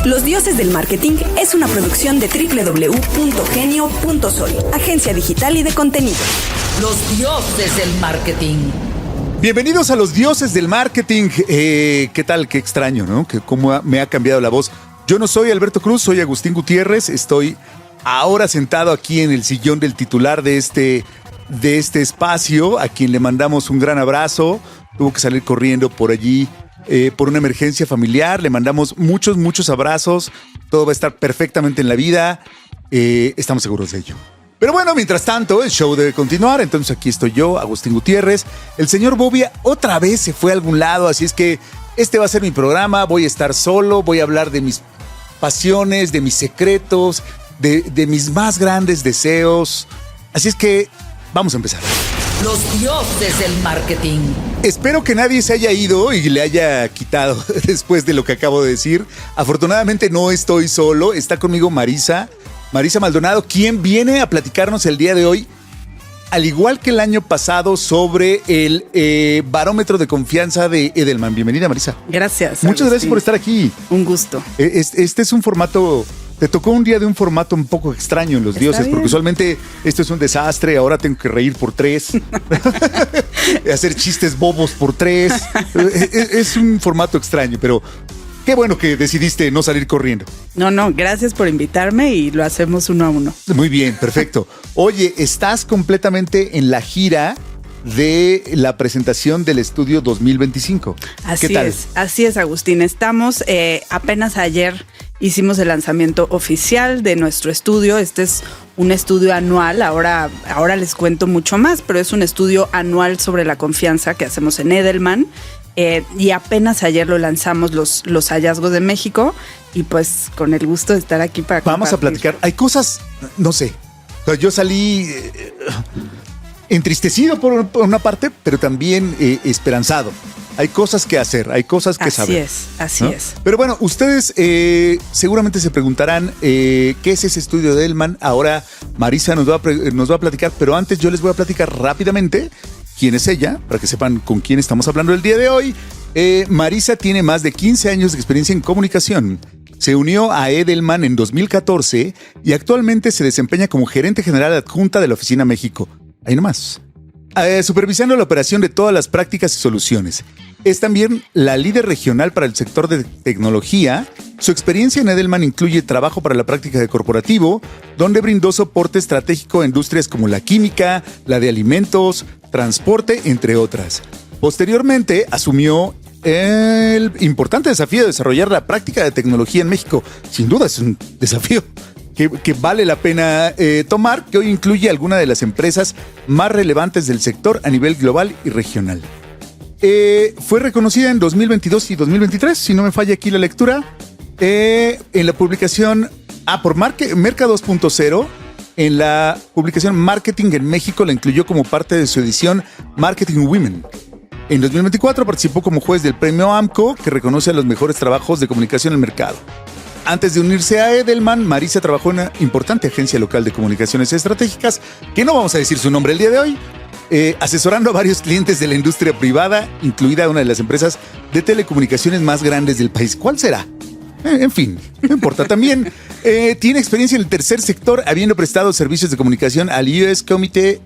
Los Dioses del Marketing es una producción de www.genio.sol, agencia digital y de contenido. Los Dioses del Marketing. Bienvenidos a Los Dioses del Marketing. ¿Qué tal? Qué extraño, ¿no? Que cómo me ha cambiado la voz. Yo no soy Alberto Cruz, soy Agustín Gutiérrez. Estoy ahora sentado aquí en el sillón del titular de este espacio, a quien le mandamos un gran abrazo. Tuvo que salir corriendo por allí por una emergencia familiar. Le mandamos muchos abrazos. Todo va a estar perfectamente en la vida. Estamos seguros de ello. Pero bueno, mientras tanto, el show debe continuar. Entonces aquí estoy yo, Agustín Gutiérrez. El señor Bobia otra vez se fue a algún lado, así es que este va a ser mi programa. Voy a estar solo, voy a hablar de mis pasiones, de mis secretos, de mis más grandes deseos. Así es que vamos a empezar. Los Dioses del Marketing. Espero que nadie se haya ido y le haya quitado después de lo que acabo de decir. Afortunadamente no estoy solo, está conmigo Marisa Maldonado, quien viene a platicarnos el día de hoy, al igual que el año pasado, sobre el barómetro de confianza de Edelman. Bienvenida, Marisa. Gracias. Muchas gracias por estar aquí. Un gusto. Este es un formato... Te tocó un día de un formato un poco extraño en Los Dioses, bien, porque usualmente esto es un desastre, ahora tengo que reír por 3, hacer chistes bobos por 3. Es un formato extraño, pero qué bueno que decidiste no salir corriendo. No, gracias por invitarme y lo hacemos uno a uno. Muy bien, perfecto. Oye, estás completamente en la gira de la presentación del estudio 2025. Así ¿Qué tal? Así es, Agustín. Estamos, apenas ayer hicimos el lanzamiento oficial de nuestro estudio. Este es un estudio anual, ahora les cuento mucho más, pero es un estudio anual sobre la confianza que hacemos en Edelman. Y apenas ayer lo lanzamos los hallazgos de México y pues con el gusto de estar aquí para Vamos compartir. a platicar. Hay cosas, no sé, yo salí entristecido por una parte, pero también esperanzado. Hay cosas que hacer, hay cosas que saber. Así es. Pero bueno, ustedes seguramente se preguntarán qué es ese estudio de Edelman. Ahora Marisa nos va a platicar, pero antes yo les voy a platicar rápidamente quién es ella, para que sepan con quién estamos hablando el día de hoy. Marisa tiene más de 15 años de experiencia en comunicación. Se unió a Edelman en 2014 y actualmente se desempeña como gerente general adjunta de la Oficina México. Ahí nomás. Supervisando la operación de todas las prácticas y soluciones. Es también la líder regional para el sector de tecnología. Su experiencia en Edelman incluye trabajo para la práctica de corporativo, donde brindó soporte estratégico a industrias como la química, la de alimentos, transporte, entre otras. Posteriormente, asumió el importante desafío de desarrollar la práctica de tecnología en México. Sin duda es un desafío que vale la pena tomar, que hoy incluye algunas de las empresas más relevantes del sector a nivel global y regional. Fue reconocida en 2022 y 2023, si no me falla aquí la lectura, en la publicación por Merca 2.0, en la publicación Marketing en México, la incluyó como parte de su edición Marketing Women. En 2024 participó como juez del premio AMCO, que reconoce a los mejores trabajos de comunicación en el mercado. Antes de unirse a Edelman, Marisa trabajó en una importante agencia local de comunicaciones estratégicas, que no vamos a decir su nombre el día de hoy, asesorando a varios clientes de la industria privada, incluida una de las empresas de telecomunicaciones más grandes del país. ¿Cuál será? En fin, no importa. También tiene experiencia en el tercer sector, habiendo prestado servicios de comunicación al US Committee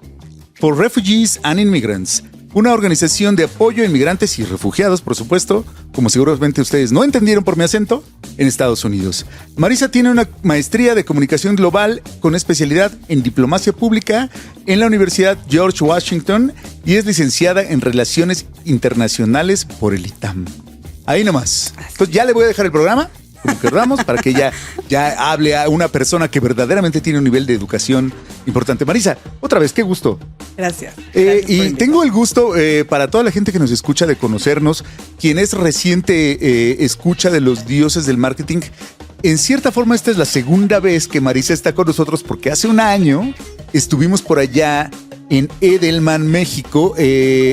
for Refugees and Immigrants, una organización de apoyo a inmigrantes y refugiados, por supuesto, como seguramente ustedes no entendieron por mi acento, en Estados Unidos. Marisa tiene una maestría de comunicación global con especialidad en diplomacia pública en la Universidad George Washington y es licenciada en Relaciones Internacionales por el ITAM. Ahí nomás. Entonces ya le voy a dejar el programa, como queramos, para que ya hable a una persona que verdaderamente tiene un nivel de educación importante. Marisa, otra vez, qué gusto. Gracias. Y tengo el gusto, para toda la gente que nos escucha, de conocernos, quien es reciente escucha de Los Dioses del Marketing. En cierta forma, esta es la segunda vez que Marisa está con nosotros, porque hace un año estuvimos por allá en Edelman, México.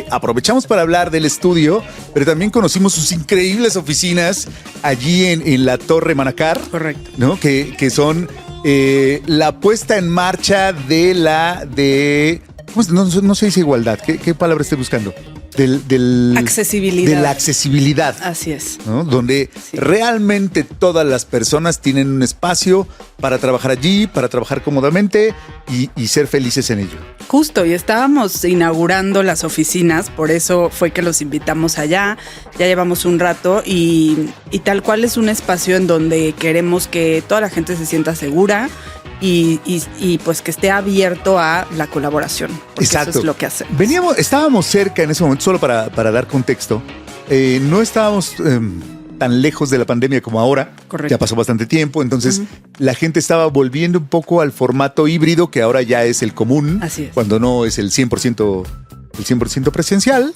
Aprovechamos para hablar del estudio, pero también conocimos sus increíbles oficinas allí en la Torre Manacar. Correcto. ¿No? Que son la puesta en marcha de no se dice igualdad. ¿Qué palabra estoy buscando? Accesibilidad. de la accesibilidad. Así es. ¿No? Donde Sí. realmente todas las personas tienen un espacio para trabajar allí, para trabajar cómodamente y ser felices en ello. Justo, y estábamos inaugurando las oficinas, por eso fue que los invitamos allá. Ya llevamos un rato y tal cual es un espacio en donde queremos que toda la gente se sienta segura y pues que esté abierto a la colaboración. Porque Exacto. eso es lo que hacemos. Estábamos cerca en ese momento, solo para dar contexto. No estábamos tan lejos de la pandemia como ahora. Correcto. Ya pasó bastante tiempo, entonces la gente estaba volviendo un poco al formato híbrido, que ahora ya es el común. Así es. Cuando no es el 100% presencial.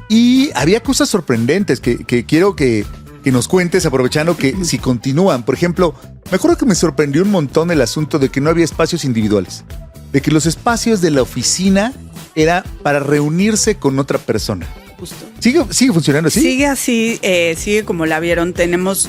Y había cosas sorprendentes que quiero que nos cuentes, aprovechando que si continúan. Por ejemplo, me acuerdo que me sorprendió un montón el asunto de que no había espacios individuales. De que los espacios de la oficina era para reunirse con otra persona. Justo. ¿Sigue funcionando así? Sigue así, sigue como la vieron. Tenemos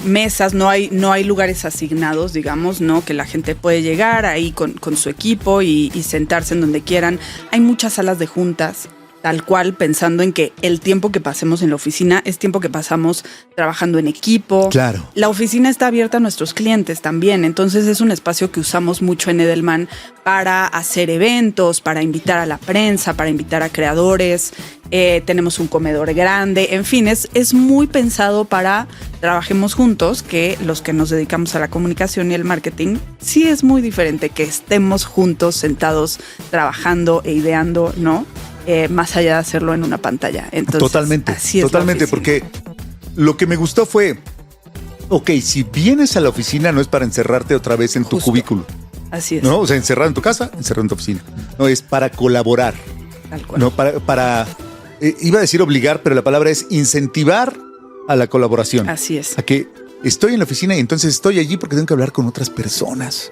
mesas, no hay lugares asignados, digamos, ¿no? Que la gente puede llegar ahí con su equipo y sentarse en donde quieran. Hay muchas salas de juntas, tal cual, pensando en que el tiempo que pasemos en la oficina es tiempo que pasamos trabajando en equipo. Claro. La oficina está abierta a nuestros clientes también, entonces es un espacio que usamos mucho en Edelman para hacer eventos, para invitar a la prensa, para invitar a creadores. Tenemos un comedor grande, en fin, es muy pensado para trabajemos juntos, que los que nos dedicamos a la comunicación y el marketing, sí es muy diferente que estemos juntos, sentados, trabajando e ideando, ¿no? Más allá de hacerlo en una pantalla. Entonces, Totalmente, así es totalmente, la oficina. porque lo que me gustó fue, ok, si vienes a la oficina no es para encerrarte otra vez en tu Justo. cubículo, Así es, ¿no? O sea, encerrado en tu casa, encerrado en tu oficina. No, es para colaborar, tal cual. ¿no? Iba a decir obligar, pero la palabra es incentivar a la colaboración. Así es. A que estoy en la oficina y entonces estoy allí porque tengo que hablar con otras personas.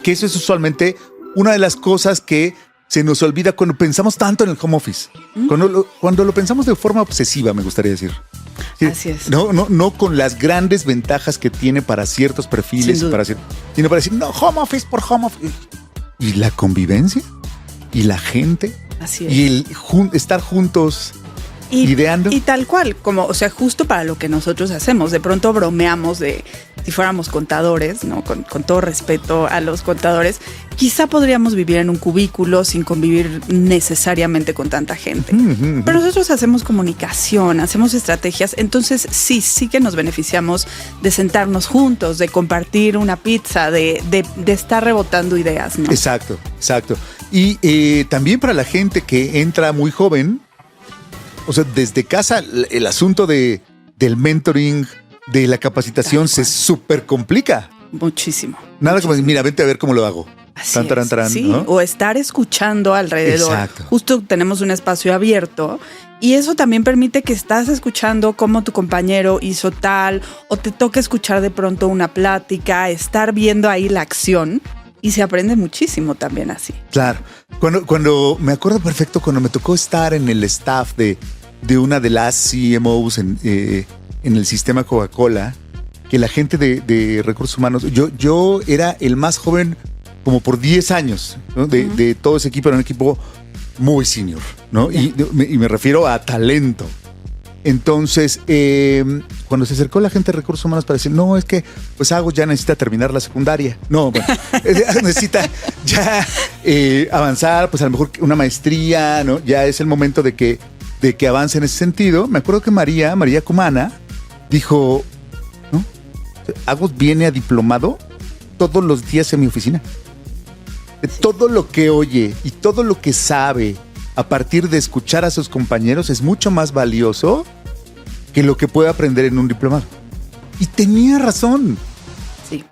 Que eso es usualmente una de las cosas que se nos olvida cuando pensamos tanto en el home office. Cuando lo pensamos de forma obsesiva, me gustaría decir. Sí, Así es. No con las grandes ventajas que tiene para ciertos perfiles, Sin duda. sino para decir, no, home office por home office. ¿Y la convivencia? ¿Y la gente? Así es. ¿Y el estar juntos ideando? Y tal cual, como, o sea, justo para lo que nosotros hacemos. De pronto bromeamos de si fuéramos contadores, ¿no? Con todo respeto a los contadores, quizá podríamos vivir en un cubículo sin convivir necesariamente con tanta gente. Pero nosotros hacemos comunicación, hacemos estrategias, entonces sí que nos beneficiamos de sentarnos juntos, de compartir una pizza, de estar rebotando ideas, ¿no? Exacto. Y también para la gente que entra muy joven, o sea, desde casa, el asunto del mentoring, de la capacitación se súper complica. Muchísimo. Nada como decir, mira, vente a ver cómo lo hago. Así Tan, es, tarán, sí, ¿no? o estar escuchando alrededor. Exacto. Justo tenemos un espacio abierto y eso también permite que estás escuchando cómo tu compañero hizo tal o te toca escuchar de pronto una plática, estar viendo ahí la acción y se aprende muchísimo también así. Claro. Cuando me acuerdo perfecto, cuando me tocó estar en el staff de una de las CMOs en el sistema Coca-Cola, que la gente de recursos humanos, yo era el más joven como por 10 años, ¿no? De todo ese equipo, era un equipo muy senior, ¿no? Y me refiero a talento. Entonces, cuando se acercó la gente de recursos humanos para decir, no, es que pues Agos ya necesita terminar la secundaria. No, bueno, necesita ya avanzar, pues a lo mejor una maestría, ¿no? Ya es el momento de que avance en ese sentido. Me acuerdo que María Cumana dijo, ¿no? Agos viene a diplomado todos los días en mi oficina. De todo lo que oye y todo lo que sabe a partir de escuchar a sus compañeros es mucho más valioso que lo que puede aprender en un diplomado. Y tenía razón. Sí.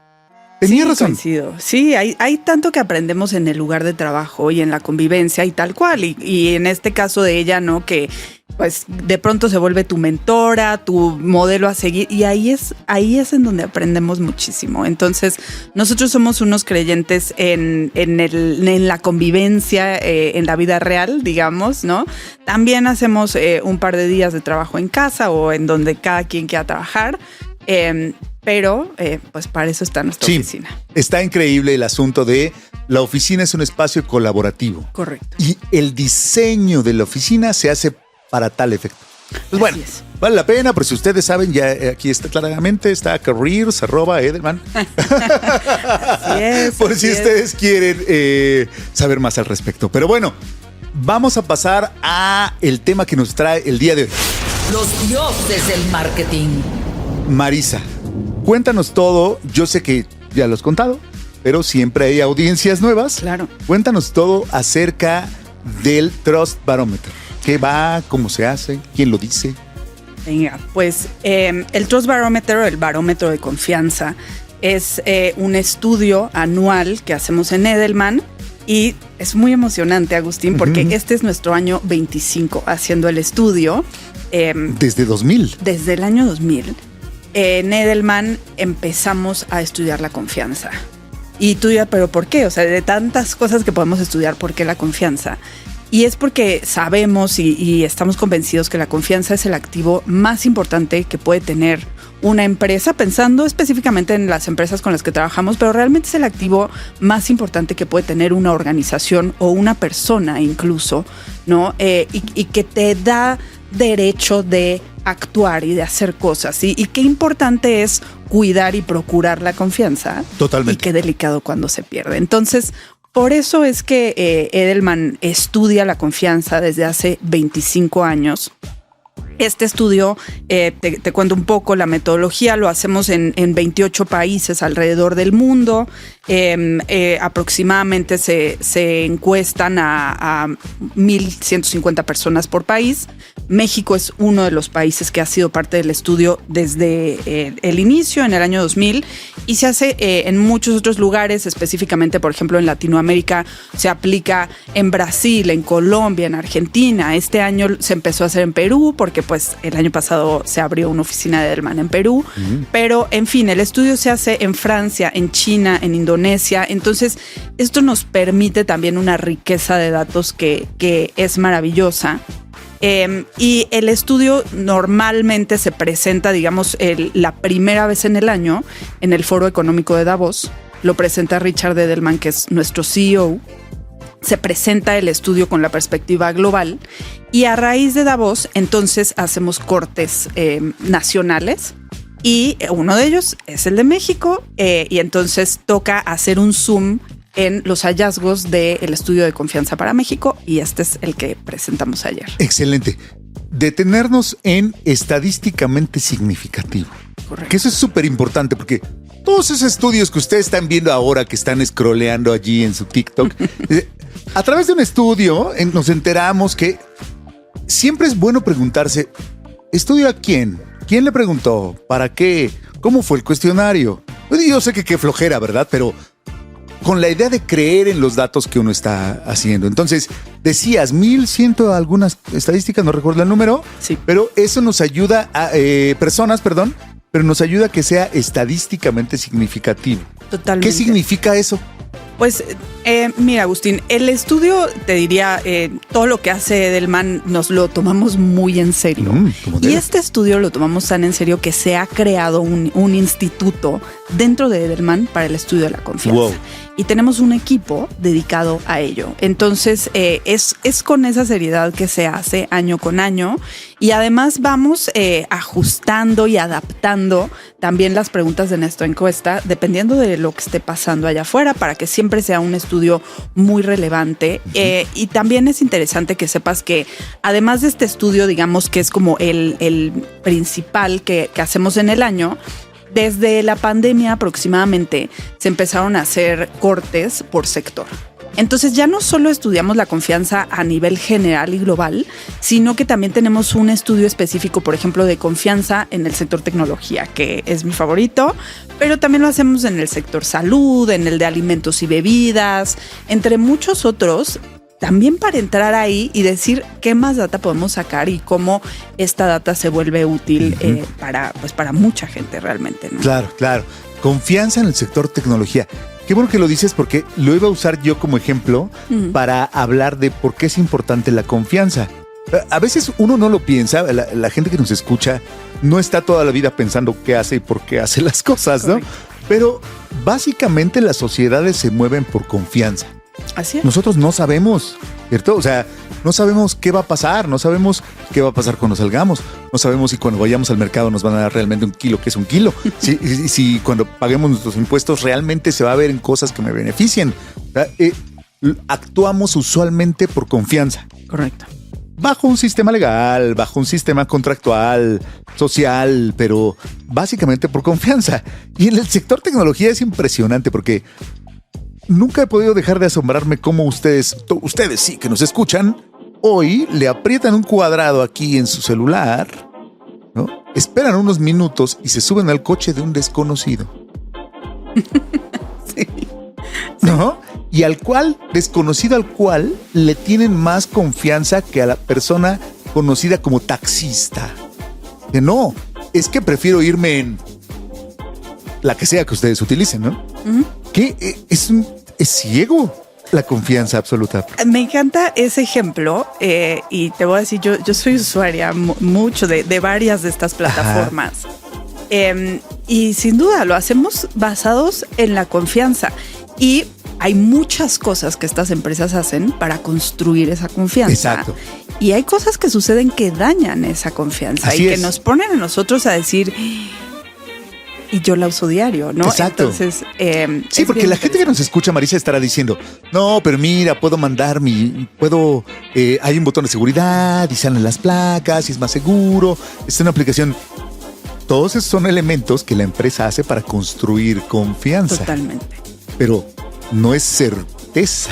Tenía razón. Coincido. Sí, hay tanto que aprendemos en el lugar de trabajo y en la convivencia y tal cual. Y en este caso de ella, ¿no? Que pues de pronto se vuelve tu mentora, tu modelo a seguir. Y ahí es en donde aprendemos muchísimo. Entonces, nosotros somos unos creyentes en la convivencia, en la vida real, digamos, ¿no? También hacemos un par de días de trabajo en casa o en donde cada quien quiera trabajar. pero pues para eso está nuestra oficina. Está increíble el asunto de la oficina es un espacio colaborativo. Correcto. Y el diseño de la oficina se hace para tal efecto. Pues bueno, vale la pena, pero si ustedes saben, ya aquí está claramente, está careers@Edelman. Así es. Por si ustedes quieren saber más al respecto. Pero bueno, vamos a pasar a el tema que nos trae el día de hoy. Los dioses del marketing. Marisa, cuéntanos todo. Yo sé que ya lo has contado, pero siempre hay audiencias nuevas. Claro. Cuéntanos todo acerca del Trust Barometer. ¿Qué va? ¿Cómo se hace? ¿Quién lo dice? Venga, pues el Trust Barometer, o el barómetro de confianza, es un estudio anual que hacemos en Edelman y es muy emocionante, Agustín, porque este es nuestro año 25 haciendo el estudio. Desde 2000. Desde el año 2000. En Edelman empezamos a estudiar la confianza. Y tú dirás, ¿pero por qué? O sea, de tantas cosas que podemos estudiar, ¿por qué la confianza? Y es porque sabemos y estamos convencidos que la confianza es el activo más importante que puede tener una empresa, pensando específicamente en las empresas con las que trabajamos, pero realmente es el activo más importante que puede tener una organización o una persona incluso, ¿no? Y que te da derecho de actuar y de hacer cosas. Y qué importante es cuidar y procurar la confianza. Totalmente. Y qué delicado cuando se pierde. Entonces, por eso es que Edelman estudia la confianza desde hace 25 años. Este estudio, te cuento un poco la metodología, lo hacemos en 28 países alrededor del mundo. Aproximadamente se encuestan a 1,150 personas por país. México es uno de los países que ha sido parte del estudio desde el inicio, en el año 2000, y se hace en muchos otros lugares, específicamente, por ejemplo, en Latinoamérica, se aplica en Brasil, en Colombia, en Argentina. Este año se empezó a hacer en Perú, porque pues el año pasado se abrió una oficina de Edelman en Perú, pero en fin, el estudio se hace en Francia, en China, en Indonesia. Entonces, esto nos permite también una riqueza de datos que es maravillosa. Y el estudio normalmente se presenta, digamos, la primera vez en el año en el Foro Económico de Davos. Lo presenta Richard Edelman, que es nuestro CEO. Se presenta el estudio con la perspectiva global y a raíz de Davos, entonces hacemos cortes nacionales. Y uno de ellos es el de México, y entonces toca hacer un zoom en los hallazgos del estudio de confianza para México, y este es el que presentamos ayer. Excelente. Detenernos en estadísticamente significativo. Correcto. Que eso es súper importante, porque todos esos estudios que ustedes están viendo ahora, que están scrolleando allí en su TikTok, a través de un estudio nos enteramos que siempre es bueno preguntarse, ¿estudio a quién? ¿Quién le preguntó? ¿Para qué? ¿Cómo fue el cuestionario? Yo sé que qué flojera, ¿verdad? Pero con la idea de creer en los datos que uno está haciendo. Entonces, decías 1,100 algunas estadísticas, no recuerdo el número, sí, pero eso nos ayuda a pero nos ayuda a que sea estadísticamente significativo. Totalmente. ¿Qué significa eso? Pues mira, Agustín, el estudio, te diría, todo lo que hace Edelman nos lo tomamos muy en serio. Y este estudio lo tomamos tan en serio que se ha creado un instituto dentro de Edelman para el estudio de la confianza. Wow. Y tenemos un equipo dedicado a ello. Entonces, es con esa seriedad que se hace año con año. Y además vamos ajustando y adaptando también las preguntas de nuestra encuesta, dependiendo de lo que esté pasando allá afuera, para que siempre sea un estudio muy relevante. Y también es interesante que sepas que además de este estudio, digamos que es como el principal que hacemos en el año, desde la pandemia aproximadamente se empezaron a hacer cortes por sector. Entonces ya no solo estudiamos la confianza a nivel general y global, sino que también tenemos un estudio específico, por ejemplo, de confianza en el sector tecnología, que es mi favorito, pero también lo hacemos en el sector salud, en el de alimentos y bebidas, entre muchos otros, también para entrar ahí y decir qué más data podemos sacar y cómo esta data se vuelve útil para mucha gente realmente, ¿no? Claro, claro. Confianza en el sector tecnología. Qué bueno que lo dices, porque lo iba a usar yo como ejemplo para hablar de por qué es importante la confianza. A veces uno no lo piensa, la gente que nos escucha no está toda la vida pensando qué hace y por qué hace las cosas, ¿no? Correcto. Pero básicamente las sociedades se mueven por confianza. Así es. Nosotros no sabemos, ¿cierto? O sea, no sabemos qué va a pasar, no sabemos qué va a pasar cuando salgamos, no sabemos si cuando vayamos al mercado nos van a dar realmente un kilo, que es un kilo, si cuando paguemos nuestros impuestos realmente se va a ver en cosas que me beneficien. O sea, actuamos usualmente por confianza. Correcto. Bajo un sistema legal, bajo un sistema contractual, social, pero básicamente por confianza. Y en el sector tecnología es impresionante porque nunca he podido dejar de asombrarme cómo ustedes sí que nos escuchan, hoy le aprietan un cuadrado aquí en su celular, ¿no? Esperan unos minutos y se suben al coche de un desconocido. Sí. ¿No? Y desconocido al cual le tienen más confianza que a la persona conocida como taxista. Que no, es que prefiero irme en la que sea que ustedes utilicen, ¿no? Uh-huh. Que es ciego la confianza absoluta. Me encanta ese ejemplo y te voy a decir, yo soy usuaria mucho de varias de estas plataformas. Y sin duda lo hacemos basados en la confianza. Y hay muchas cosas que estas empresas hacen para construir esa confianza. Exacto. Y hay cosas que suceden que dañan esa confianza. Así y es. que nos ponen a nosotros a decir, y yo la uso diario, ¿no? Exacto. Entonces, sí, porque la gente que nos escucha, Marisa, estará diciendo, no, pero mira, puedo mandar hay un botón de seguridad y salen las placas y es más seguro. Es una aplicación. Todos esos son elementos que la empresa hace para construir confianza. Totalmente. Pero no es certeza.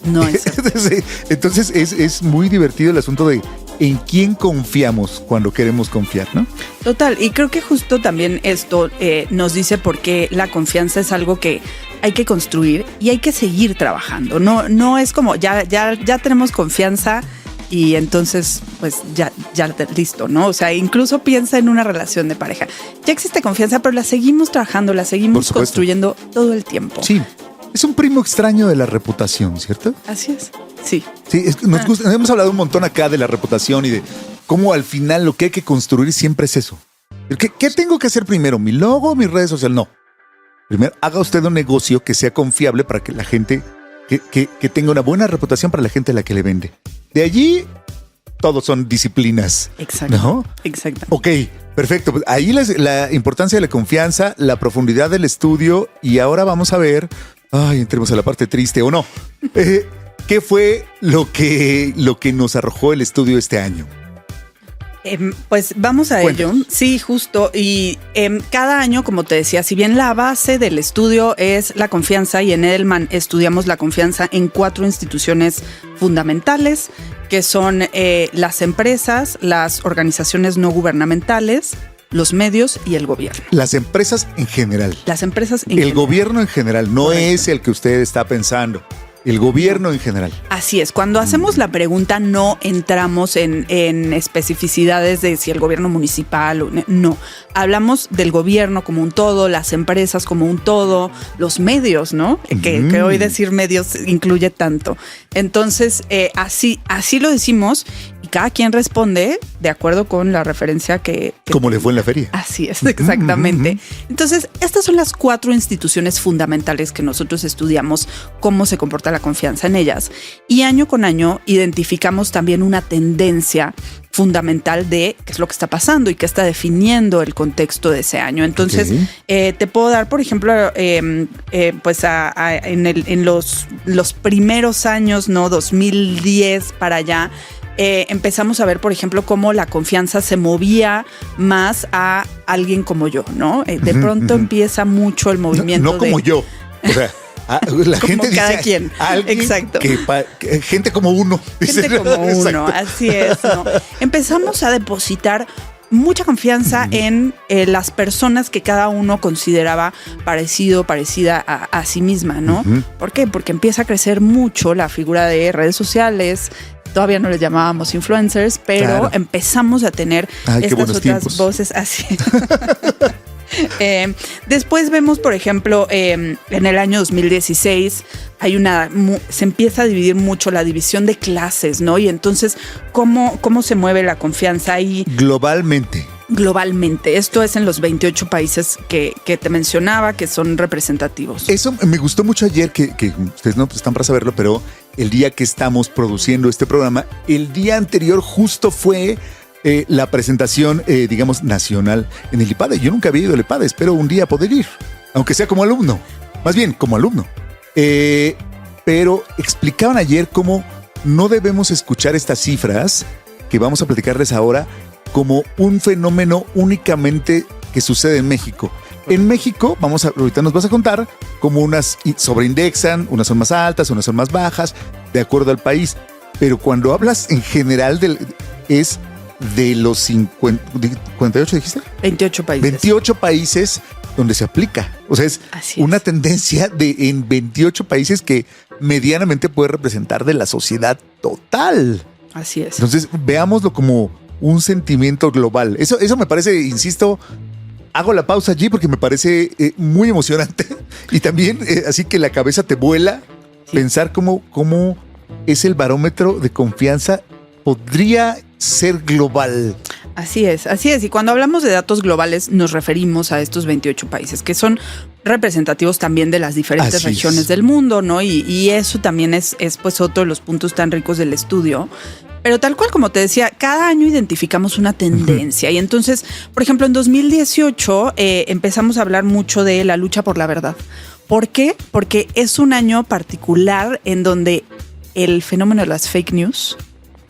No es certeza. Entonces es muy divertido el asunto de en quién confiamos cuando queremos confiar, ¿no? Total, y creo que justo también esto nos dice por qué la confianza es algo que hay que construir y hay que seguir trabajando. No es como ya tenemos confianza y entonces pues ya listo, ¿no? O sea, incluso piensa en una relación de pareja. Ya existe confianza, pero la seguimos trabajando, la seguimos construyendo todo el tiempo. Sí, es un primo extraño de la reputación, ¿cierto? Así es, sí. Sí, nos gusta, hemos hablado un montón acá de la reputación y de cómo al final lo que hay que construir siempre es eso. ¿Qué tengo que hacer primero? ¿Mi logo o mis redes sociales? No. Primero, haga usted un negocio que sea confiable para que la gente, que tenga una buena reputación para la gente a la que le vende. De allí, todos son disciplinas. Exacto. ¿No? Exacto. Ok, perfecto. Pues ahí la importancia de la confianza, la profundidad del estudio y ahora vamos a ver, entremos a la parte triste o no. ¿Qué fue lo que nos arrojó el estudio este año? Pues vamos a ello. Sí, justo. Y cada año, como te decía, si bien la base del estudio es la confianza y en Edelman estudiamos la confianza en 4 instituciones fundamentales, que son las empresas, las organizaciones no gubernamentales, los medios y el gobierno. Las empresas en general. Las empresas en general. El gobierno en general, no Correcto. es el que usted está pensando. El gobierno en general. Así es. Cuando hacemos la pregunta no entramos en especificidades de si el gobierno municipal o no. Hablamos del gobierno como un todo, las empresas como un todo, los medios, ¿no? Que hoy decir medios incluye tanto. Entonces, así lo decimos y cada quien responde de acuerdo con la referencia que como le fue en la feria. Así es, exactamente. Entonces, estas son las 4 instituciones fundamentales que nosotros estudiamos cómo se comporta la confianza en ellas. Y año con año identificamos también una tendencia fundamental de qué es lo que está pasando y qué está definiendo el contexto de ese año. Entonces, te puedo dar, por ejemplo, pues en los primeros años, ¿no? 2010 para allá, empezamos a ver, por ejemplo, cómo la confianza se movía más a alguien como yo, ¿no? De pronto empieza mucho el movimiento. No como yo. O sea, la como gente cada dice quien. Alguien Exacto. Gente como uno. Gente como uno, así es, ¿no? Empezamos a depositar mucha confianza en las personas que cada uno consideraba parecida a sí misma, ¿no? ¿Por qué? Porque empieza a crecer mucho la figura de redes sociales. Todavía no les llamábamos influencers, pero empezamos a tener estas otras voces así. Después vemos, por ejemplo, en el año 2016 se empieza a dividir mucho la división de clases, ¿no? Y entonces, ¿cómo se mueve la confianza ahí? Globalmente. Esto es en los 28 países que te mencionaba, que son representativos. Eso me gustó mucho ayer, que ustedes no están para saberlo, pero el día que estamos produciendo este programa, el día anterior justo fue la presentación, digamos, nacional en el IPADE. Yo nunca había ido al IPADE, espero un día poder ir, aunque sea como alumno, más bien como alumno. Pero explicaban ayer cómo no debemos escuchar estas cifras que vamos a platicarles ahora como un fenómeno únicamente que sucede en México. En México, ahorita nos vas a contar cómo unas sobreindexan, unas son más altas, unas son más bajas, de acuerdo al país. Pero cuando hablas en general es de los 58, ¿dijiste? 28 países. 28 países donde se aplica. O sea, es una tendencia en 28 países que medianamente puede representar de la sociedad total. Así es. Entonces, veámoslo como un sentimiento global. Eso me parece, insisto, hago la pausa allí porque me parece muy emocionante y también así que la cabeza te vuela pensar cómo es el barómetro de confianza podría ser global. Así es. Y cuando hablamos de datos globales nos referimos a estos 28 países que son representativos también de las diferentes regiones del mundo, ¿no? Y eso también es pues otro de los puntos tan ricos del estudio. Pero tal cual como te decía, cada año identificamos una tendencia. Y entonces, por ejemplo, en 2018 empezamos a hablar mucho de la lucha por la verdad. ¿Por qué? Porque es un año particular en donde el fenómeno de las fake news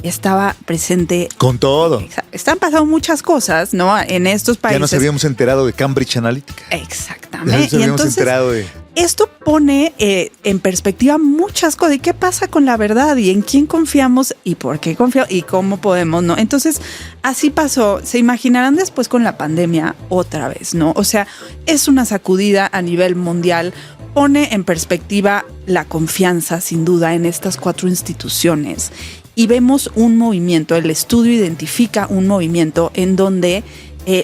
estaba presente. Con todo. Están pasando muchas cosas, ¿no? En estos países. Ya nos habíamos enterado de Cambridge Analytica. Exactamente. Ya nos habíamos enterado de... Esto pone en perspectiva muchas cosas. ¿Y qué pasa con la verdad? ¿Y en quién confiamos? ¿Y por qué confiamos? ¿Y cómo podemos? ¿No? Entonces, así pasó. Se imaginarán después con la pandemia otra vez, ¿no? O sea, es una sacudida a nivel mundial. Pone en perspectiva la confianza, sin duda, en estas 4 instituciones. Y vemos un movimiento. El estudio identifica un movimiento en donde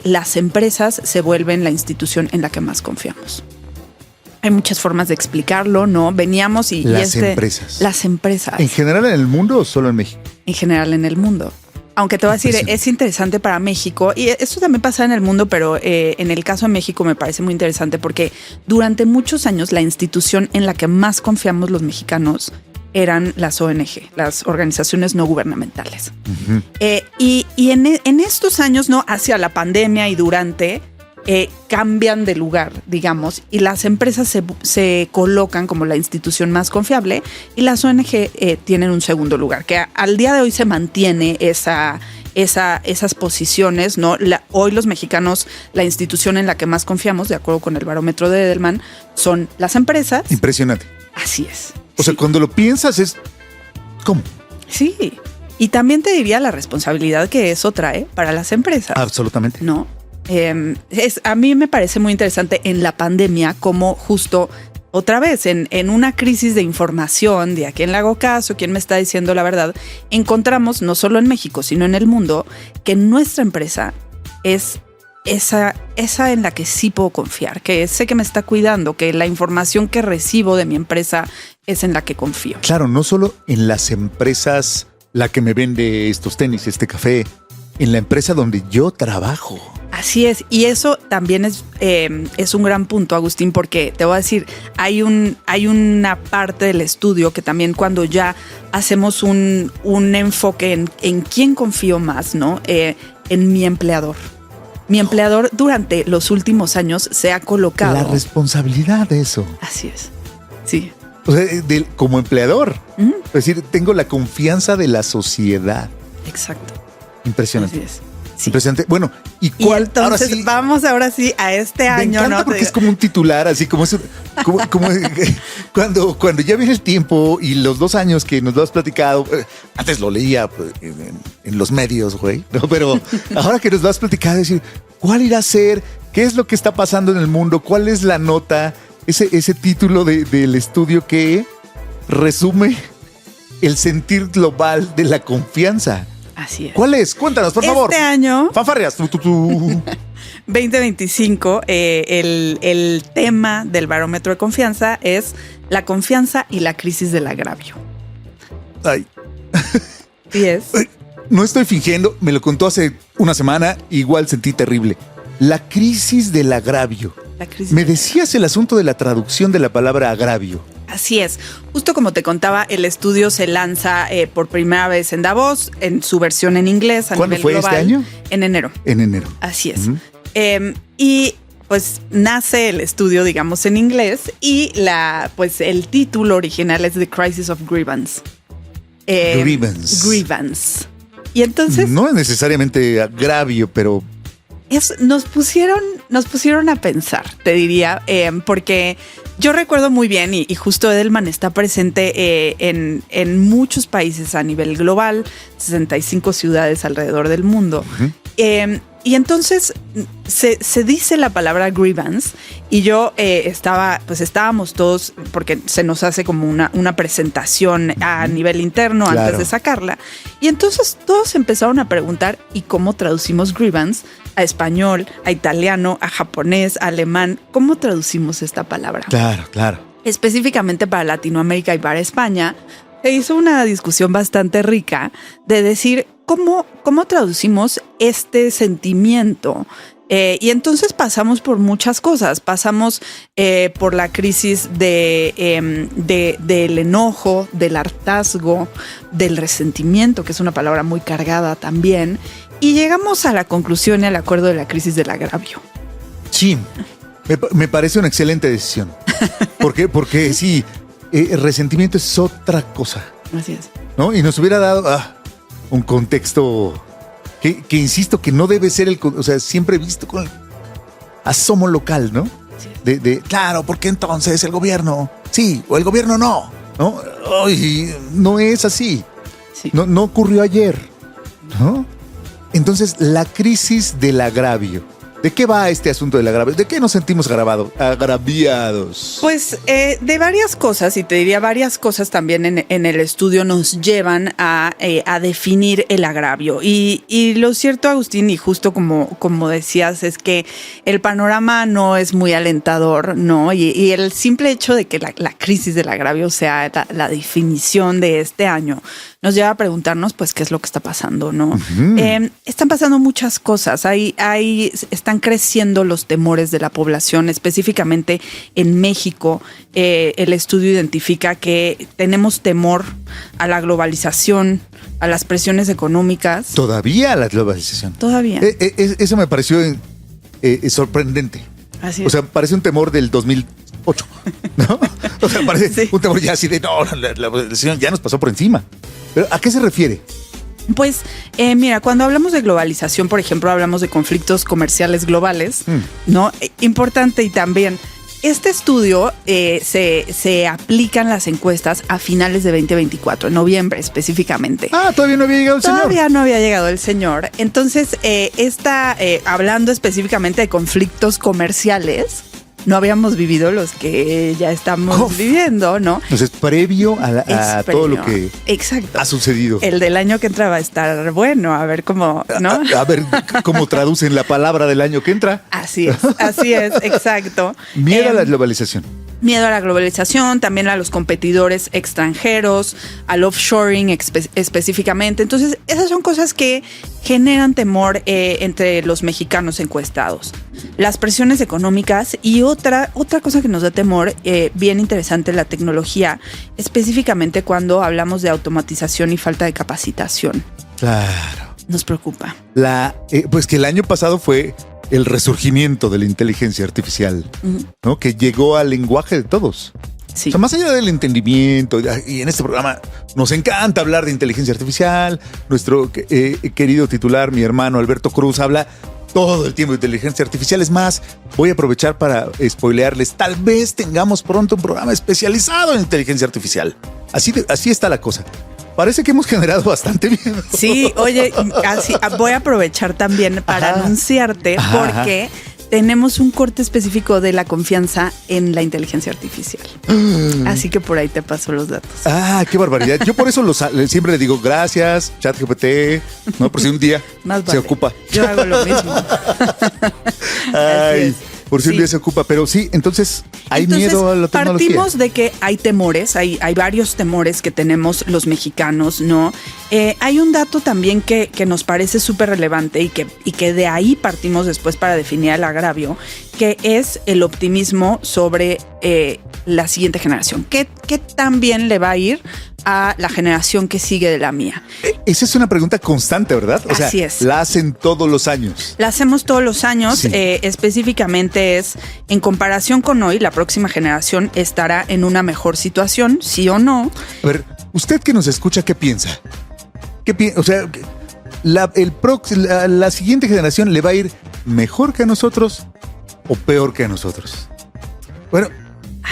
las empresas se vuelven la institución en la que más confiamos. Hay muchas formas de explicarlo, ¿no? Veníamos y... empresas. Las empresas. ¿En general en el mundo o solo en México? En general en el mundo. Aunque te voy a decir, es interesante para México, y esto también pasa en el mundo, pero en el caso de México me parece muy interesante porque durante muchos años la institución en la que más confiamos los mexicanos eran las ONG, las organizaciones no gubernamentales. Uh-huh. Y en estos años, ¿no? Hacia la pandemia y durante... cambian de lugar, digamos, y las empresas se colocan como la institución más confiable y las ONG tienen un segundo lugar, que al día de hoy se mantiene esas posiciones, ¿no? Hoy los mexicanos, la institución en la que más confiamos, de acuerdo con el barómetro de Edelman, son las empresas. Impresionante. Así es. O sea, cuando lo piensas es... ¿Cómo? Sí. Y también te diría la responsabilidad que eso trae para las empresas. Absolutamente. ¿No? A mí me parece muy interesante en la pandemia como justo otra vez en una crisis de información de a quién le hago caso, quién me está diciendo la verdad, encontramos no solo en México sino en el mundo que nuestra empresa es esa en la que sí puedo confiar, que sé que me está cuidando, que la información que recibo de mi empresa es en la que confío. Claro, no solo en las empresas, la que me vende estos tenis, este café, en la empresa donde yo trabajo. Así es, y eso también es un gran punto, Agustín, porque te voy a decir, hay una parte del estudio que también cuando ya hacemos un enfoque en quién confío más, ¿no? En mi empleador. Mi empleador durante los últimos años se ha colocado... La responsabilidad de eso. Así es, sí. O sea, como empleador, es decir, tengo la confianza de la sociedad. Exacto. Impresionante. Así es. Sí. Impresionante. Bueno, ¿y cuál? Y entonces ahora sí, vamos ahora sí a este año. Me encanta, ¿no? Porque es como un titular, así como cuando ya viene el tiempo y los 2 años que nos lo has platicado, antes lo leía en los medios, güey, ¿no? Pero ahora que nos lo has platicado, decir, ¿cuál irá a ser? ¿Qué es lo que está pasando en el mundo? ¿Cuál es la nota? Ese título del estudio que resume el sentir global de la confianza. Así es. ¿Cuál es? Cuéntanos, por favor. Este año... Fanfarrias. 2025, el tema del barómetro de confianza es la confianza y la crisis del agravio. Ay, Sí es. no estoy fingiendo, me lo contó hace una semana, igual sentí terrible. La crisis del agravio. La crisis Me del decías el asunto de la traducción de la palabra agravio. Así es. Justo como te contaba, el estudio se lanza por primera vez en Davos, en su versión en inglés a ¿Cuándo nivel fue global. este año? En enero. En enero. Así es. Y pues nace el estudio, digamos, en inglés y el título original es The Crisis of Grievance. Grievance. Grievance. Y entonces No es necesariamente agravio, pero nos pusieron a pensar, te diría, porque yo recuerdo muy bien, y justo Edelman está presente en muchos países a nivel global, 65 ciudades alrededor del mundo. Y entonces se dice la palabra grievance y yo estábamos todos, porque se nos hace como una presentación a nivel interno Claro. antes de sacarla. Y entonces todos empezaron a preguntar, ¿y cómo traducimos grievance a español, a italiano, a japonés, a alemán? ¿Cómo traducimos esta palabra? claro. Específicamente para Latinoamérica y para España, se hizo una discusión bastante rica de decir cómo traducimos este sentimiento. Y entonces pasamos por muchas cosas. Pasamos por la crisis del enojo, del hartazgo, del resentimiento, que es una palabra muy cargada también. Y llegamos a la conclusión y al acuerdo de la crisis del agravio. Sí, me parece una excelente decisión. Porque sí, el resentimiento es otra cosa, Así es. ¿no? Y nos hubiera dado un contexto que insisto, que no debe ser o sea, siempre visto con el asomo local, ¿no? Sí. Claro, porque entonces el gobierno sí o el gobierno no, ¿no? Ay, no es así. Sí. No ocurrió ayer, ¿no? Entonces, la crisis del agravio. ¿De qué va este asunto del agravio? ¿De qué nos sentimos agraviados? Pues de varias cosas, y te diría varias cosas también en el estudio nos llevan a definir el agravio. Y lo cierto, Agustín, y justo como decías, es que el panorama no es muy alentador, ¿no? Y el simple hecho de que la crisis del agravio sea la definición de este año nos lleva a preguntarnos, pues, qué es lo que está pasando, ¿no? Uh-huh. Están pasando muchas cosas. Están creciendo los temores de la población, específicamente en México. El estudio identifica que tenemos temor a la globalización, a las presiones económicas. ¿Todavía a la globalización? Todavía. Eso me pareció sorprendente. Así es. O sea, parece un temor del 2008, ¿no? O sea, parece un temor ya así de, no, la globalización ya nos pasó por encima. ¿Pero a qué se refiere? Pues, mira, cuando hablamos de globalización, por ejemplo, hablamos de conflictos comerciales globales, ¿no? Importante, y también este estudio se aplican las encuestas a finales de 2024, en noviembre específicamente. Todavía no había llegado el señor. Todavía no había llegado el señor. Entonces, hablando específicamente de conflictos comerciales, no habíamos vivido los que ya estamos viviendo, ¿no? Entonces, previo a todo lo que ha sucedido. El del año que entra va a estar bueno, a ver cómo, ¿no? A ver cómo traducen la palabra del año que entra. Así es, exacto. Miedo a la globalización. Miedo a la globalización, también a los competidores extranjeros, al offshoring específicamente. Entonces, esas son cosas que generan temor entre los mexicanos encuestados. Las presiones económicas y otra cosa que nos da temor, bien interesante, la tecnología, específicamente cuando hablamos de automatización y falta de capacitación. Claro. Nos preocupa. Pues que el año pasado fue el resurgimiento de la inteligencia artificial, ¿no? Que llegó al lenguaje de todos. Sí. O sea, más allá del entendimiento, y en este programa nos encanta hablar de inteligencia artificial. Nuestro querido titular, mi hermano Alberto Cruz, habla todo el tiempo de inteligencia artificial. Es más, voy a aprovechar para spoilearles. Tal vez tengamos pronto un programa especializado en inteligencia artificial. Así está la cosa. Parece que hemos generado bastante miedo. Sí, oye, voy a aprovechar también para anunciarte, porque tenemos un corte específico de la confianza en la inteligencia artificial. Así que por ahí te paso los datos. Ah, qué barbaridad. Yo por eso siempre le digo gracias, ChatGPT, ¿no? Por si un día Más se vale. ocupa. Yo hago lo mismo. Ay, por si un Sí. día se ocupa. Pero sí, entonces hay Entonces, miedo a la tecnología. partimos de que hay temores, hay varios temores que tenemos los mexicanos, ¿no? Hay un dato también que nos parece súper relevante y que de ahí partimos después para definir el agravio, que es el optimismo sobre la siguiente generación. ¿Qué tan bien le va a ir a la generación que sigue de la mía? Esa es una pregunta constante, ¿verdad? O sea, Así es. la hacen todos los años. La hacemos todos los años, Sí. Específicamente es, en comparación con hoy, la próxima generación estará en una mejor situación, sí o no. A ver, usted que nos escucha, ¿qué piensa? O sea, la siguiente generación le va a ir mejor que a nosotros o peor que a nosotros. Bueno,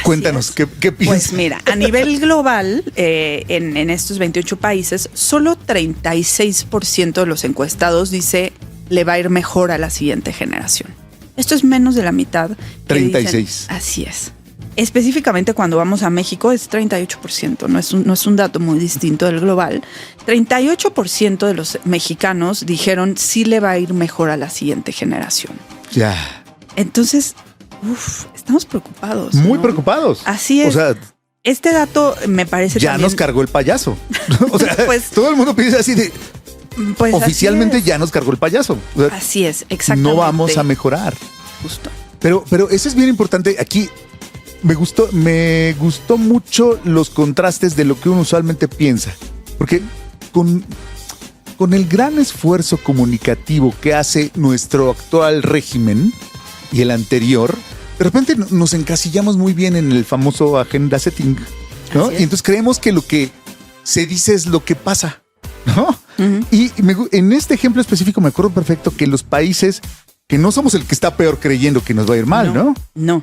cuéntanos, es. ¿qué piensas? Pues mira, a nivel global, en estos 28 países, solo 36% de los encuestados dice le va a ir mejor a la siguiente generación. Esto es menos de la mitad. que 36. dicen, así es. Específicamente cuando vamos a México es 38%, no es un dato muy distinto del global. 38% de los mexicanos dijeron sí le va a ir mejor a la siguiente generación. Ya. Entonces, estamos preocupados. Muy ¿no? preocupados. Así es. O sea, Este dato me parece ya también... nos cargó el payaso. O sea, Pues- todo el mundo piensa así de, pues oficialmente así es. Ah, ya nos cargó el payaso. O sea, Así es, exactamente. no vamos a mejorar. Justo. Pero eso es bien importante. Aquí me gustó mucho los contrastes de lo que uno usualmente piensa. Porque con el gran esfuerzo comunicativo que hace nuestro actual régimen y el anterior, de repente nos encasillamos muy bien en el famoso agenda setting, ¿no? Así es. Y entonces creemos que lo que se dice es lo que pasa, ¿no? Ujú. Y en este ejemplo específico me acuerdo perfecto que los países que no somos el que está peor creyendo que nos va a ir mal, ¿no? No.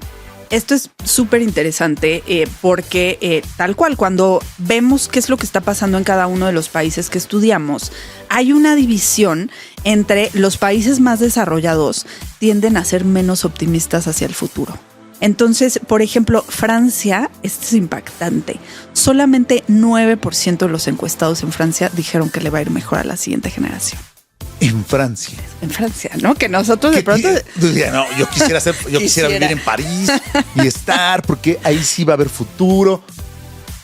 Esto es súper interesante porque tal cual, cuando vemos qué es lo que está pasando en cada uno de los países que estudiamos, hay una división entre los países más desarrollados tienden a ser menos optimistas hacia el futuro. Entonces, por ejemplo, Francia, esto es impactante, solamente 9% de los encuestados en Francia dijeron que le va a ir mejor a la siguiente generación. En Francia. En Francia, ¿no? Que nosotros de Que pronto... no, yo quisiera vivir en París y estar, porque ahí sí va a haber futuro.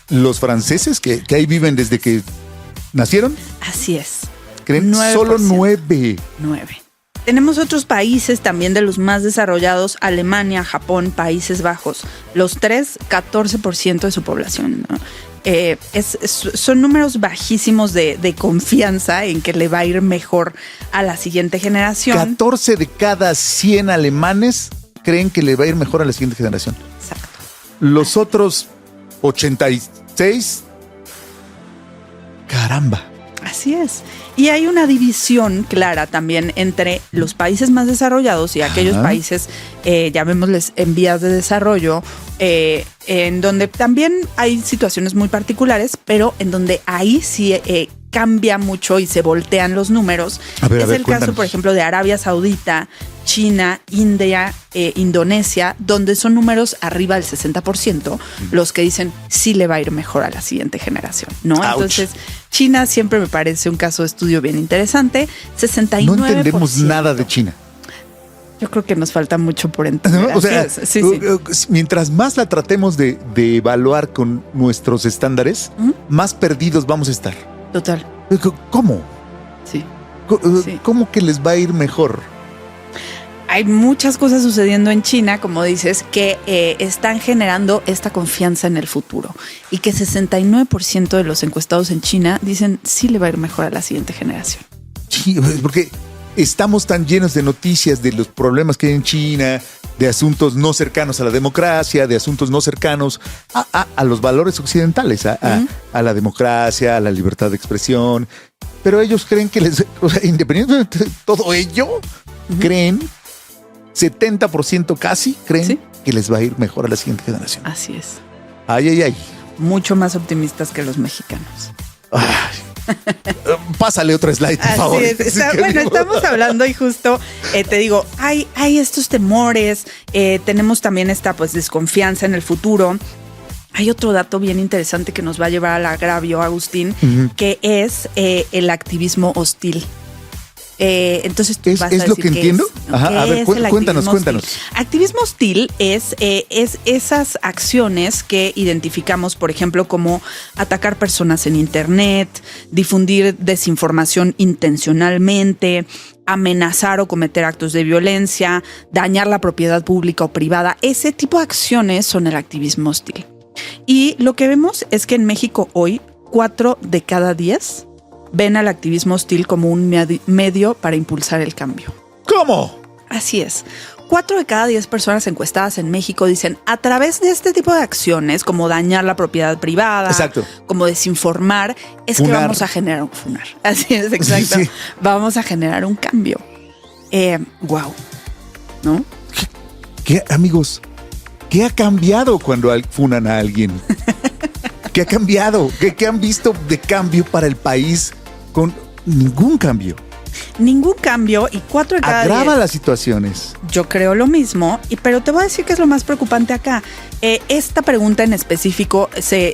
Los franceses que ahí viven desde que nacieron, Así es. creen 9%. solo 9. 9. Tenemos otros países también de los más desarrollados, Alemania, Japón, Países Bajos. Los tres, 14% de su población, ¿no? Son números bajísimos de confianza en que le va a ir mejor a la siguiente generación. 14 de cada 100 alemanes creen que le va a ir mejor a la siguiente generación. Exacto. Los otros 86, caramba. Así es. Y hay una división clara también entre los países más desarrollados y aquellos Ajá. países, llamémosles en vías de desarrollo, en donde también hay situaciones muy particulares, pero en donde ahí sí cambia mucho y se voltean los números. A ver, Es el caso, cuéntanos. por ejemplo, de Arabia Saudita, China, India, Indonesia, donde son números arriba del 60%, los que dicen sí le va a ir mejor a la siguiente generación, ¿no? Ouch. Entonces, China siempre me parece un caso de estudio bien interesante. 69%. No entendemos nada de China. Yo creo que nos falta mucho por entender. ¿No? O sea, Así es. Sí, sí. mientras más la tratemos de evaluar con nuestros estándares, más perdidos vamos a estar. Total. ¿Cómo? Sí. Sí. ¿Cómo que les va a ir mejor? Hay muchas cosas sucediendo en China, como dices, que están generando esta confianza en el futuro y que 69% de los encuestados en China dicen sí le va a ir mejor a la siguiente generación. Sí, porque estamos tan llenos de noticias de los problemas que hay en China, de asuntos no cercanos a la democracia, de asuntos no cercanos a los valores occidentales, a la democracia, a la libertad de expresión. Pero ellos creen que independientemente de todo ello, creen, 70% casi, creen ¿Sí? que les va a ir mejor a la siguiente generación. Así es. Ay, ay, ay. Mucho más optimistas que los mexicanos. Ay, Pásale otra slide, por favor. Así es. Bueno, estamos hablando y justo te digo, hay estos temores, tenemos también esta pues desconfianza en el futuro. Hay otro dato bien interesante que nos va a llevar al agravio, Agustín, que es el activismo hostil. Entonces tú vas a decir ¿es lo que entiendo? Ajá, a ver, cuéntanos. Activismo hostil es esas acciones que identificamos, por ejemplo, como atacar personas en Internet, difundir desinformación intencionalmente, amenazar o cometer actos de violencia, dañar la propiedad pública o privada. Ese tipo de acciones son el activismo hostil. Y lo que vemos es que en México hoy, 4 de cada 10 ven al activismo hostil como un medio para impulsar el cambio. ¿Cómo? Así es. 4 de cada 10 personas encuestadas en México dicen, a través de este tipo de acciones, como dañar la propiedad privada, exacto, como desinformar, es funar. Que vamos a generar un funar. Así es, exacto. Sí. Vamos a generar un cambio. Wow. ¿No? ¿Qué, amigos? ¿Qué ha cambiado cuando funan a alguien? ¿Qué ha cambiado? ¿Qué han visto de cambio para el país con ningún cambio? Ningún cambio y 4 de cada 10. Agrava las situaciones. Yo creo lo mismo, pero te voy a decir que es lo más preocupante acá. Esta pregunta en específico se